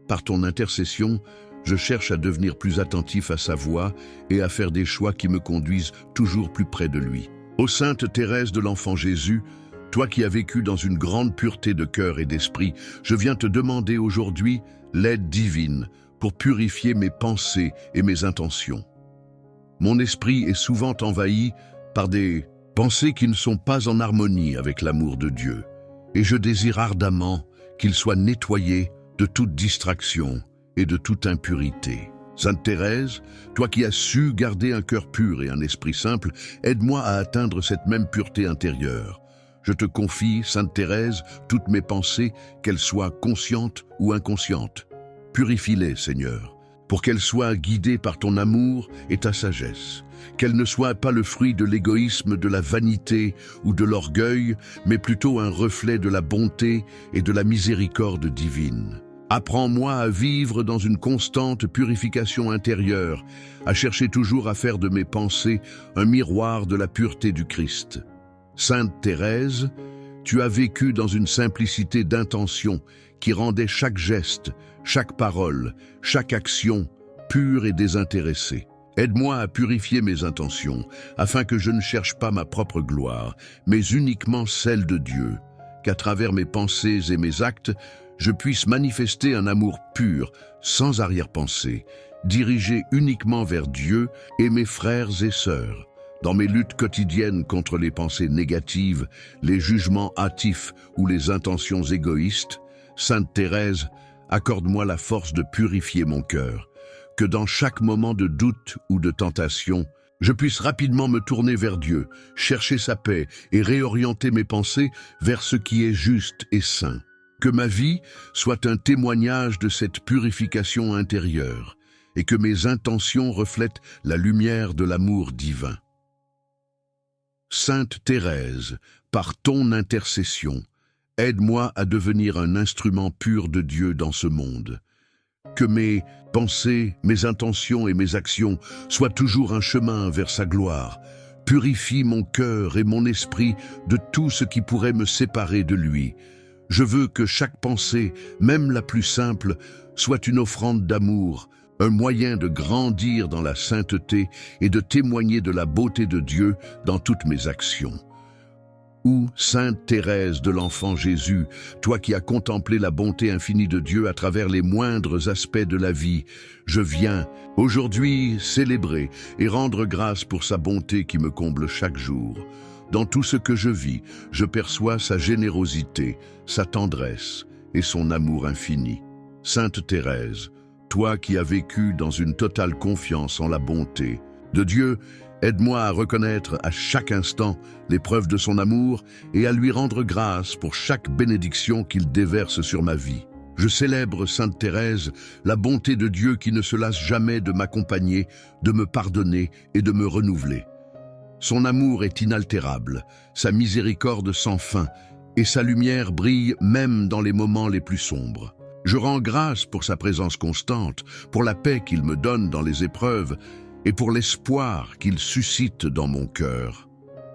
Par ton intercession, je cherche à devenir plus attentif à sa voix et à faire des choix qui me conduisent toujours plus près de lui. Ô Sainte Thérèse de l'Enfant Jésus, toi qui as vécu dans une grande pureté de cœur et d'esprit, je viens te demander aujourd'hui l'aide divine pour purifier mes pensées et mes intentions. Mon esprit est souvent envahi par des pensées qui ne sont pas en harmonie avec l'amour de Dieu, et je désire ardemment qu'il soit nettoyé de toute distraction et de toute impurité. Sainte Thérèse, toi qui as su garder un cœur pur et un esprit simple, aide-moi à atteindre cette même pureté intérieure. Je te confie, Sainte Thérèse, toutes mes pensées, qu'elles soient conscientes ou inconscientes. Purifie-les, Seigneur, pour qu'elles soient guidées par ton amour et ta sagesse. Qu'elles ne soient pas le fruit de l'égoïsme, de la vanité ou de l'orgueil, mais plutôt un reflet de la bonté et de la miséricorde divine. Apprends-moi à vivre dans une constante purification intérieure, à chercher toujours à faire de mes pensées un miroir de la pureté du Christ. Sainte Thérèse, tu as vécu dans une simplicité d'intention qui rendait chaque geste, chaque parole, chaque action pure et désintéressée. Aide-moi à purifier mes intentions, afin que je ne cherche pas ma propre gloire, mais uniquement celle de Dieu, qu'à travers mes pensées et mes actes, je puisse manifester un amour pur, sans arrière-pensée, dirigé uniquement vers Dieu et mes frères et sœurs. Dans mes luttes quotidiennes contre les pensées négatives, les jugements hâtifs ou les intentions égoïstes, Sainte Thérèse, accorde-moi la force de purifier mon cœur, que dans chaque moment de doute ou de tentation, je puisse rapidement me tourner vers Dieu, chercher sa paix et réorienter mes pensées vers ce qui est juste et saint. Que ma vie soit un témoignage de cette purification intérieure et que mes intentions reflètent la lumière de l'amour divin. Sainte Thérèse, par ton intercession, aide-moi à devenir un instrument pur de Dieu dans ce monde. Que mes pensées, mes intentions et mes actions soient toujours un chemin vers sa gloire. Purifie mon cœur et mon esprit de tout ce qui pourrait me séparer de lui. Je veux que chaque pensée, même la plus simple, soit une offrande d'amour, un moyen de grandir dans la sainteté et de témoigner de la beauté de Dieu dans toutes mes actions. Ou, Sainte Thérèse de l'Enfant Jésus, toi qui as contemplé la bonté infinie de Dieu à travers les moindres aspects de la vie, je viens aujourd'hui célébrer et rendre grâce pour sa bonté qui me comble chaque jour. Dans tout ce que je vis, je perçois sa générosité, sa tendresse et son amour infini. Sainte Thérèse, toi qui as vécu dans une totale confiance en la bonté de Dieu, aide-moi à reconnaître à chaque instant les preuves de son amour et à lui rendre grâce pour chaque bénédiction qu'il déverse sur ma vie. Je célèbre, Sainte Thérèse, la bonté de Dieu qui ne se lasse jamais de m'accompagner, de me pardonner et de me renouveler. Son amour est inaltérable, sa miséricorde sans fin, et sa lumière brille même dans les moments les plus sombres. Je rends grâce pour sa présence constante, pour la paix qu'il me donne dans les épreuves, et pour l'espoir qu'il suscite dans mon cœur.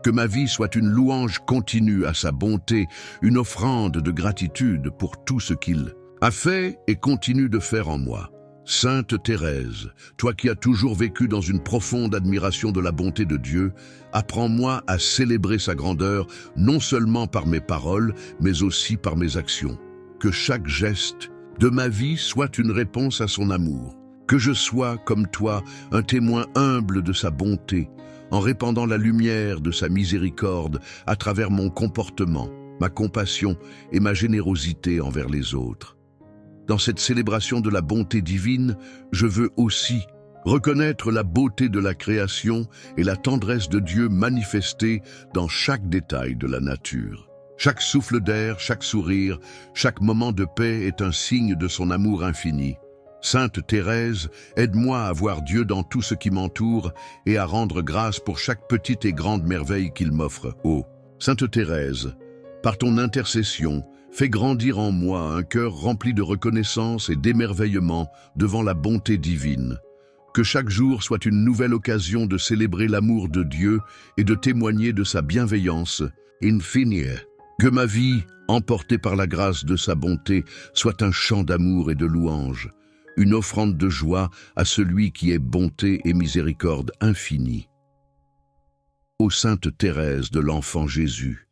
Que ma vie soit une louange continue à sa bonté, une offrande de gratitude pour tout ce qu'il a fait et continue de faire en moi. Sainte Thérèse, toi qui as toujours vécu dans une profonde admiration de la bonté de Dieu, apprends-moi à célébrer sa grandeur, non seulement par mes paroles, mais aussi par mes actions. Que chaque geste de ma vie soit une réponse à son amour. Que je sois, comme toi, un témoin humble de sa bonté, en répandant la lumière de sa miséricorde à travers mon comportement, ma compassion et ma générosité envers les autres. Dans cette célébration de la bonté divine, je veux aussi reconnaître la beauté de la création et la tendresse de Dieu manifestée dans chaque détail de la nature. Chaque souffle d'air, chaque sourire, chaque moment de paix est un signe de son amour infini. Sainte Thérèse, aide-moi à voir Dieu dans tout ce qui m'entoure et à rendre grâce pour chaque petite et grande merveille qu'il m'offre. Oh, Sainte Thérèse, par ton intercession, fais grandir en moi un cœur rempli de reconnaissance et d'émerveillement devant la bonté divine. Que chaque jour soit une nouvelle occasion de célébrer l'amour de Dieu et de témoigner de sa bienveillance infinie. Que ma vie, emportée par la grâce de sa bonté, soit un chant d'amour et de louange, une offrande de joie à celui qui est bonté et miséricorde infinie. Ô Sainte Thérèse de l'Enfant Jésus,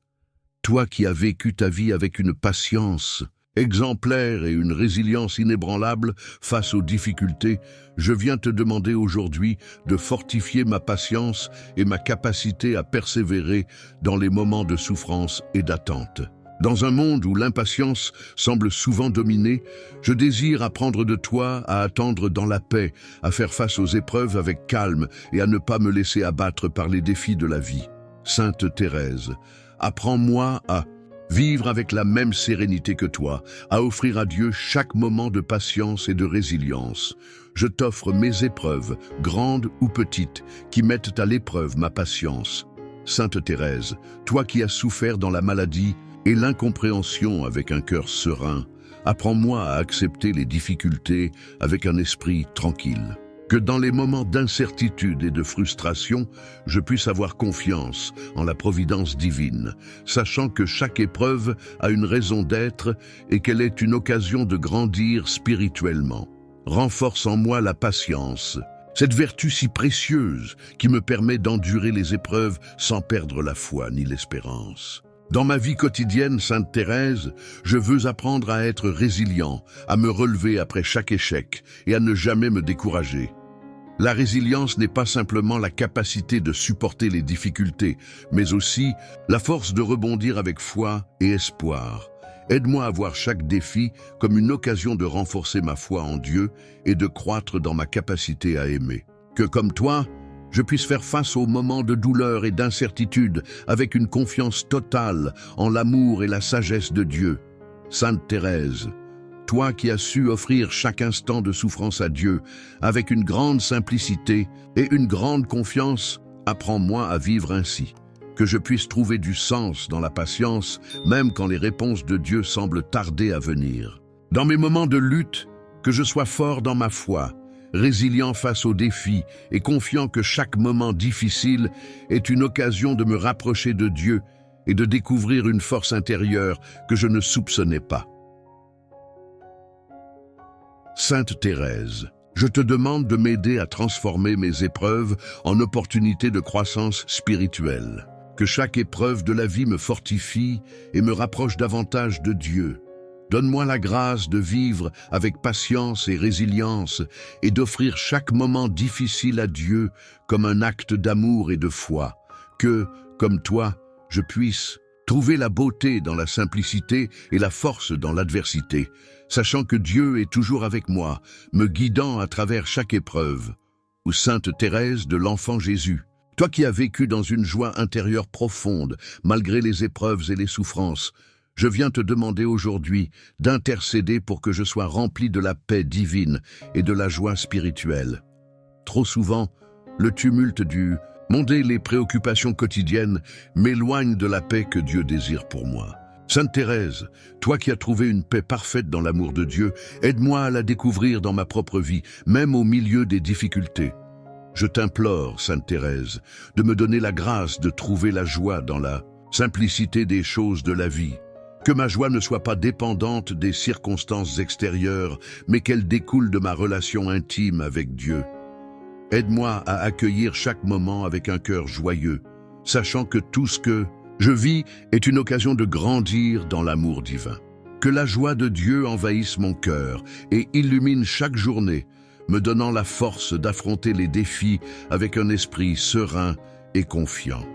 toi qui as vécu ta vie avec une patience exemplaire et une résilience inébranlable face aux difficultés, je viens te demander aujourd'hui de fortifier ma patience et ma capacité à persévérer dans les moments de souffrance et d'attente. Dans un monde où l'impatience semble souvent dominer, je désire apprendre de toi à attendre dans la paix, à faire face aux épreuves avec calme et à ne pas me laisser abattre par les défis de la vie. Sainte Thérèse, apprends-moi à vivre avec la même sérénité que toi, à offrir à Dieu chaque moment de patience et de résilience. Je t'offre mes épreuves, grandes ou petites, qui mettent à l'épreuve ma patience. Sainte Thérèse, toi qui as souffert dans la maladie et l'incompréhension avec un cœur serein, apprends-moi à accepter les difficultés avec un esprit tranquille. Que dans les moments d'incertitude et de frustration, je puisse avoir confiance en la providence divine, sachant que chaque épreuve a une raison d'être et qu'elle est une occasion de grandir spirituellement. Renforce en moi la patience, cette vertu si précieuse qui me permet d'endurer les épreuves sans perdre la foi ni l'espérance. Dans ma vie quotidienne, Sainte Thérèse, je veux apprendre à être résilient, à me relever après chaque échec et à ne jamais me décourager. La résilience n'est pas simplement la capacité de supporter les difficultés, mais aussi la force de rebondir avec foi et espoir. Aide-moi à voir chaque défi comme une occasion de renforcer ma foi en Dieu et de croître dans ma capacité à aimer. Que comme toi, je puisse faire face aux moments de douleur et d'incertitude avec une confiance totale en l'amour et la sagesse de Dieu. Sainte Thérèse, toi qui as su offrir chaque instant de souffrance à Dieu avec une grande simplicité et une grande confiance, apprends-moi à vivre ainsi. Que je puisse trouver du sens dans la patience, même quand les réponses de Dieu semblent tarder à venir. Dans mes moments de lutte, que je sois fort dans ma foi, résilient face aux défis et confiant que chaque moment difficile est une occasion de me rapprocher de Dieu et de découvrir une force intérieure que je ne soupçonnais pas. Sainte Thérèse, je te demande de m'aider à transformer mes épreuves en opportunités de croissance spirituelle. Que chaque épreuve de la vie me fortifie et me rapproche davantage de Dieu. Donne-moi la grâce de vivre avec patience et résilience et d'offrir chaque moment difficile à Dieu comme un acte d'amour et de foi. Que, comme toi, je puisse trouver la beauté dans la simplicité et la force dans l'adversité, sachant que Dieu est toujours avec moi, me guidant à travers chaque épreuve. Ou Sainte Thérèse de l'Enfant Jésus, toi qui as vécu dans une joie intérieure profonde, malgré les épreuves et les souffrances, je viens te demander aujourd'hui d'intercéder pour que je sois rempli de la paix divine et de la joie spirituelle. Trop souvent, le tumulte du monde et les préoccupations quotidiennes m'éloignent de la paix que Dieu désire pour moi. Sainte Thérèse, toi qui as trouvé une paix parfaite dans l'amour de Dieu, aide-moi à la découvrir dans ma propre vie, même au milieu des difficultés. Je t'implore, Sainte Thérèse, de me donner la grâce de trouver la joie dans la simplicité des choses de la vie. Que ma joie ne soit pas dépendante des circonstances extérieures, mais qu'elle découle de ma relation intime avec Dieu. Aide-moi à accueillir chaque moment avec un cœur joyeux, sachant que tout ce que je vis est une occasion de grandir dans l'amour divin. Que la joie de Dieu envahisse mon cœur et illumine chaque journée, me donnant la force d'affronter les défis avec un esprit serein et confiant.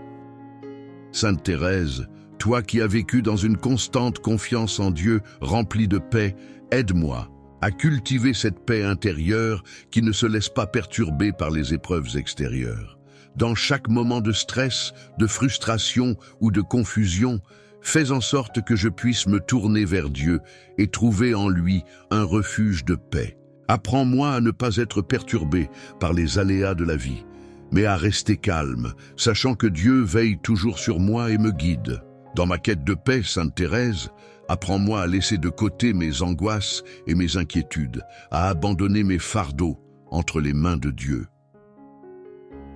Sainte Thérèse, toi qui as vécu dans une constante confiance en Dieu remplie de paix, aide-moi à cultiver cette paix intérieure qui ne se laisse pas perturber par les épreuves extérieures. Dans chaque moment de stress, de frustration ou de confusion, fais en sorte que je puisse me tourner vers Dieu et trouver en lui un refuge de paix. Apprends-moi à ne pas être perturbé par les aléas de la vie, mais à rester calme, sachant que Dieu veille toujours sur moi et me guide. Dans ma quête de paix, Sainte Thérèse, apprends-moi à laisser de côté mes angoisses et mes inquiétudes, à abandonner mes fardeaux entre les mains de Dieu.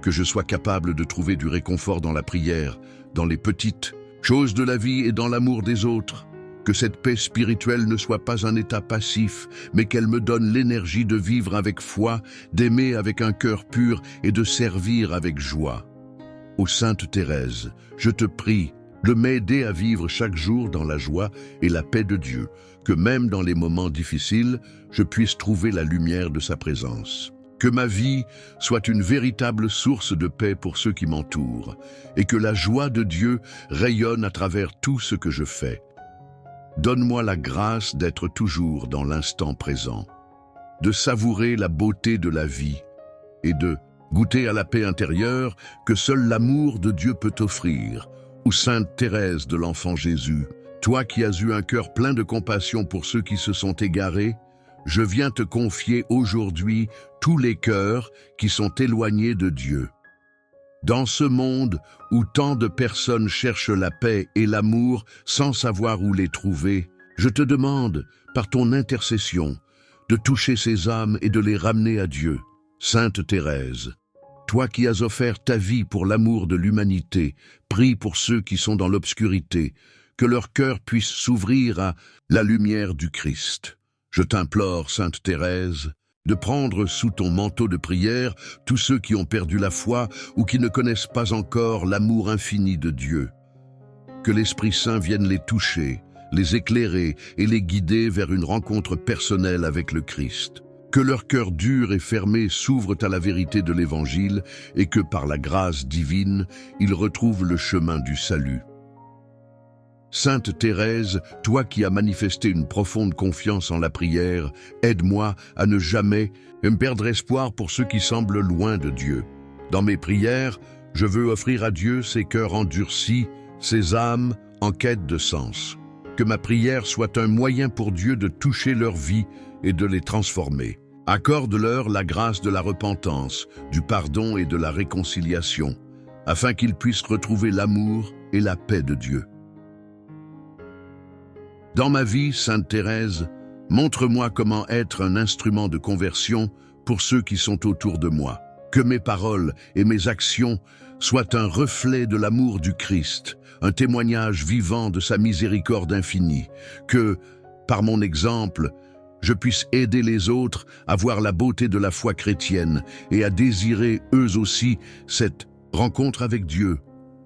Que je sois capable de trouver du réconfort dans la prière, dans les petites choses de la vie et dans l'amour des autres. Que cette paix spirituelle ne soit pas un état passif, mais qu'elle me donne l'énergie de vivre avec foi, d'aimer avec un cœur pur et de servir avec joie. Ô Sainte Thérèse, je te prie de m'aider à vivre chaque jour dans la joie et la paix de Dieu, que même dans les moments difficiles, je puisse trouver la lumière de sa présence. Que ma vie soit une véritable source de paix pour ceux qui m'entourent, et que la joie de Dieu rayonne à travers tout ce que je fais. Donne-moi la grâce d'être toujours dans l'instant présent, de savourer la beauté de la vie et de goûter à la paix intérieure que seul l'amour de Dieu peut offrir. Ou Sainte Thérèse de l'Enfant Jésus, toi qui as eu un cœur plein de compassion pour ceux qui se sont égarés, je viens te confier aujourd'hui tous les cœurs qui sont éloignés de Dieu. Dans ce monde où tant de personnes cherchent la paix et l'amour sans savoir où les trouver, je te demande, par ton intercession, de toucher ces âmes et de les ramener à Dieu. Sainte Thérèse, toi qui as offert ta vie pour l'amour de l'humanité, prie pour ceux qui sont dans l'obscurité, que leur cœur puisse s'ouvrir à la lumière du Christ. Je t'implore, Sainte Thérèse, de prendre sous ton manteau de prière tous ceux qui ont perdu la foi ou qui ne connaissent pas encore l'amour infini de Dieu. Que l'Esprit Saint vienne les toucher, les éclairer et les guider vers une rencontre personnelle avec le Christ. Que leur cœur dur et fermé s'ouvre à la vérité de l'Évangile et que par la grâce divine, ils retrouvent le chemin du salut. Sainte Thérèse, toi qui as manifesté une profonde confiance en la prière, aide-moi à ne jamais me perdre espoir pour ceux qui semblent loin de Dieu. Dans mes prières, je veux offrir à Dieu ces cœurs endurcis, ces âmes en quête de sens. Que ma prière soit un moyen pour Dieu de toucher leur vie et de les transformer. Accorde-leur la grâce de la repentance, du pardon et de la réconciliation, afin qu'ils puissent retrouver l'amour et la paix de Dieu. Dans ma vie, Sainte Thérèse, montre-moi comment être un instrument de conversion pour ceux qui sont autour de moi. Que mes paroles et mes actions soient un reflet de l'amour du Christ, un témoignage vivant de sa miséricorde infinie. Que, par mon exemple, je puisse aider les autres à voir la beauté de la foi chrétienne et à désirer eux aussi cette rencontre avec Dieu.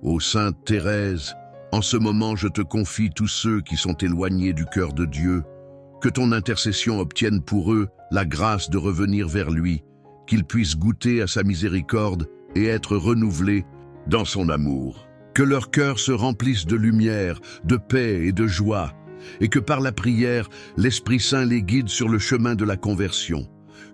Ô Sainte Thérèse, en ce moment, je te confie tous ceux qui sont éloignés du cœur de Dieu. Que ton intercession obtienne pour eux la grâce de revenir vers lui, qu'ils puissent goûter à sa miséricorde et être renouvelés dans son amour. Que leur cœur se remplisse de lumière, de paix et de joie, et que par la prière, l'Esprit Saint les guide sur le chemin de la conversion.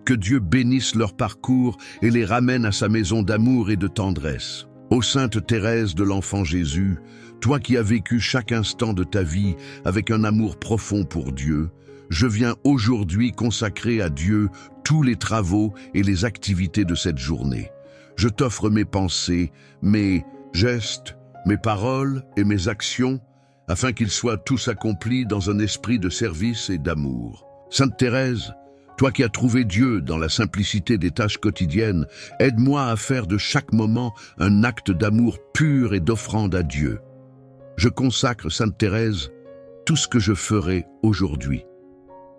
Que Dieu bénisse leur parcours et les ramène à sa maison d'amour et de tendresse. Ô Sainte Thérèse de l'Enfant Jésus, toi qui as vécu chaque instant de ta vie avec un amour profond pour Dieu, je viens aujourd'hui consacrer à Dieu tous les travaux et les activités de cette journée. Je t'offre mes pensées, mes gestes, mes paroles et mes actions, afin qu'ils soient tous accomplis dans un esprit de service et d'amour. Sainte Thérèse, toi qui as trouvé Dieu dans la simplicité des tâches quotidiennes, aide-moi à faire de chaque moment un acte d'amour pur et d'offrande à Dieu. Je consacre, Sainte Thérèse, tout ce que je ferai aujourd'hui.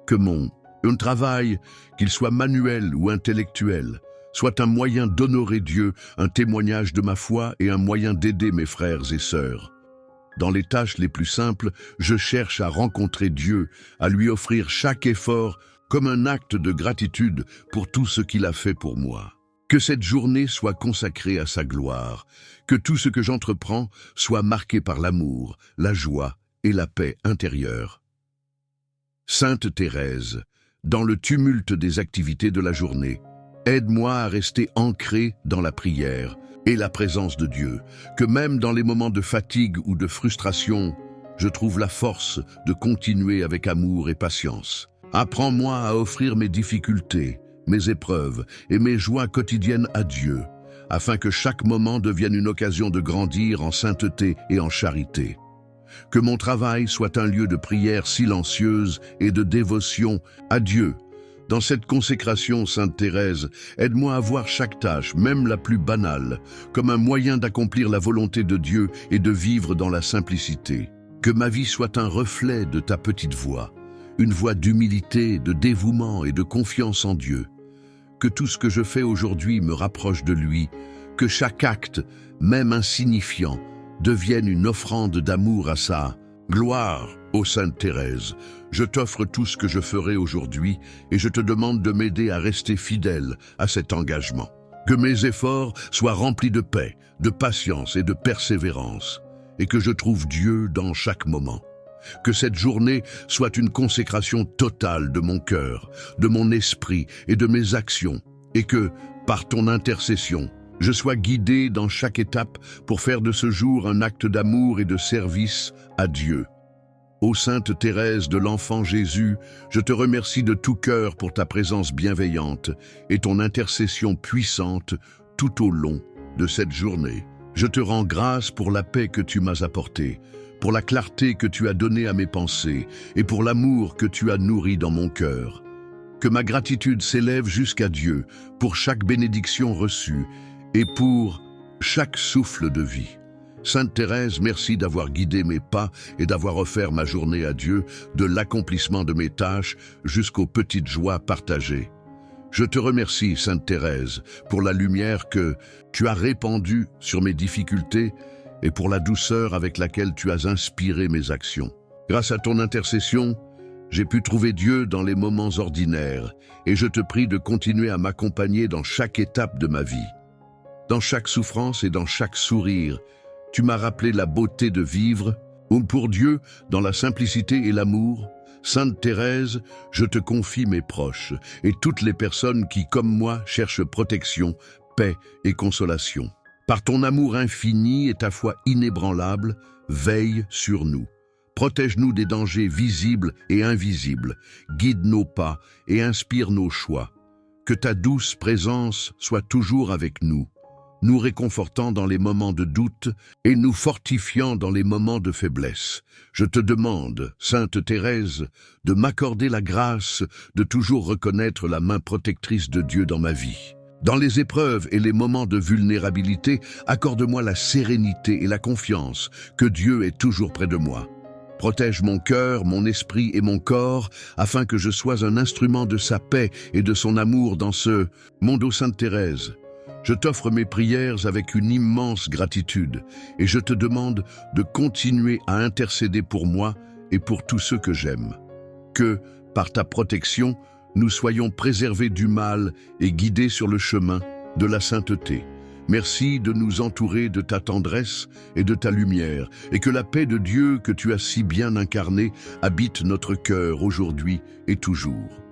Que mon travail, qu'il soit manuel ou intellectuel, soit un moyen d'honorer Dieu, un témoignage de ma foi et un moyen d'aider mes frères et sœurs. Dans les tâches les plus simples, je cherche à rencontrer Dieu, à lui offrir chaque effort comme un acte de gratitude pour tout ce qu'il a fait pour moi. Que cette journée soit consacrée à sa gloire, que tout ce que j'entreprends soit marqué par l'amour, la joie et la paix intérieure. Sainte Thérèse, dans le tumulte des activités de la journée, aide-moi à rester ancré dans la prière et la présence de Dieu, que même dans les moments de fatigue ou de frustration, je trouve la force de continuer avec amour et patience. Apprends-moi à offrir mes difficultés, mes épreuves et mes joies quotidiennes à Dieu, afin que chaque moment devienne une occasion de grandir en sainteté et en charité. Que mon travail soit un lieu de prière silencieuse et de dévotion à Dieu. Dans cette consécration, Sainte Thérèse, aide-moi à voir chaque tâche, même la plus banale, comme un moyen d'accomplir la volonté de Dieu et de vivre dans la simplicité. Que ma vie soit un reflet de ta petite voix, une voix d'humilité, de dévouement et de confiance en Dieu. Que tout ce que je fais aujourd'hui me rapproche de lui, que chaque acte, même insignifiant, devienne une offrande d'amour à sa gloire. Ô Sainte Thérèse, je t'offre tout ce que je ferai aujourd'hui et je te demande de m'aider à rester fidèle à cet engagement. Que mes efforts soient remplis de paix, de patience et de persévérance, et que je trouve Dieu dans chaque moment. Que cette journée soit une consécration totale de mon cœur, de mon esprit et de mes actions, et que, par ton intercession, je sois guidé dans chaque étape pour faire de ce jour un acte d'amour et de service à Dieu. Ô Sainte Thérèse de l'Enfant Jésus, je te remercie de tout cœur pour ta présence bienveillante et ton intercession puissante tout au long de cette journée. Je te rends grâce pour la paix que tu m'as apportée, pour la clarté que tu as donnée à mes pensées et pour l'amour que tu as nourri dans mon cœur. Que ma gratitude s'élève jusqu'à Dieu pour chaque bénédiction reçue et pour chaque souffle de vie. Sainte Thérèse, merci d'avoir guidé mes pas et d'avoir offert ma journée à Dieu, de l'accomplissement de mes tâches jusqu'aux petites joies partagées. Je te remercie, Sainte Thérèse, pour la lumière que tu as répandue sur mes difficultés et pour la douceur avec laquelle tu as inspiré mes actions. Grâce à ton intercession, j'ai pu trouver Dieu dans les moments ordinaires et je te prie de continuer à m'accompagner dans chaque étape de ma vie. Dans chaque souffrance et dans chaque sourire, tu m'as rappelé la beauté de vivre, ou pour Dieu, dans la simplicité et l'amour. Sainte Thérèse, je te confie mes proches et toutes les personnes qui, comme moi, cherchent protection, paix et consolation. Par ton amour infini et ta foi inébranlable, veille sur nous. Protège-nous des dangers visibles et invisibles, guide nos pas et inspire nos choix. Que ta douce présence soit toujours avec nous, nous réconfortant dans les moments de doute et nous fortifiant dans les moments de faiblesse. Je te demande, Sainte Thérèse, de m'accorder la grâce de toujours reconnaître la main protectrice de Dieu dans ma vie. Dans les épreuves et les moments de vulnérabilité, accorde-moi la sérénité et la confiance que Dieu est toujours près de moi. Protège mon cœur, mon esprit et mon corps, afin que je sois un instrument de sa paix et de son amour dans ce monde. Ô Sainte Thérèse, je t'offre mes prières avec une immense gratitude et je te demande de continuer à intercéder pour moi et pour tous ceux que j'aime. Que, par ta protection, nous soyons préservés du mal et guidés sur le chemin de la sainteté. Merci de nous entourer de ta tendresse et de ta lumière, et que la paix de Dieu que tu as si bien incarnée habite notre cœur aujourd'hui et toujours.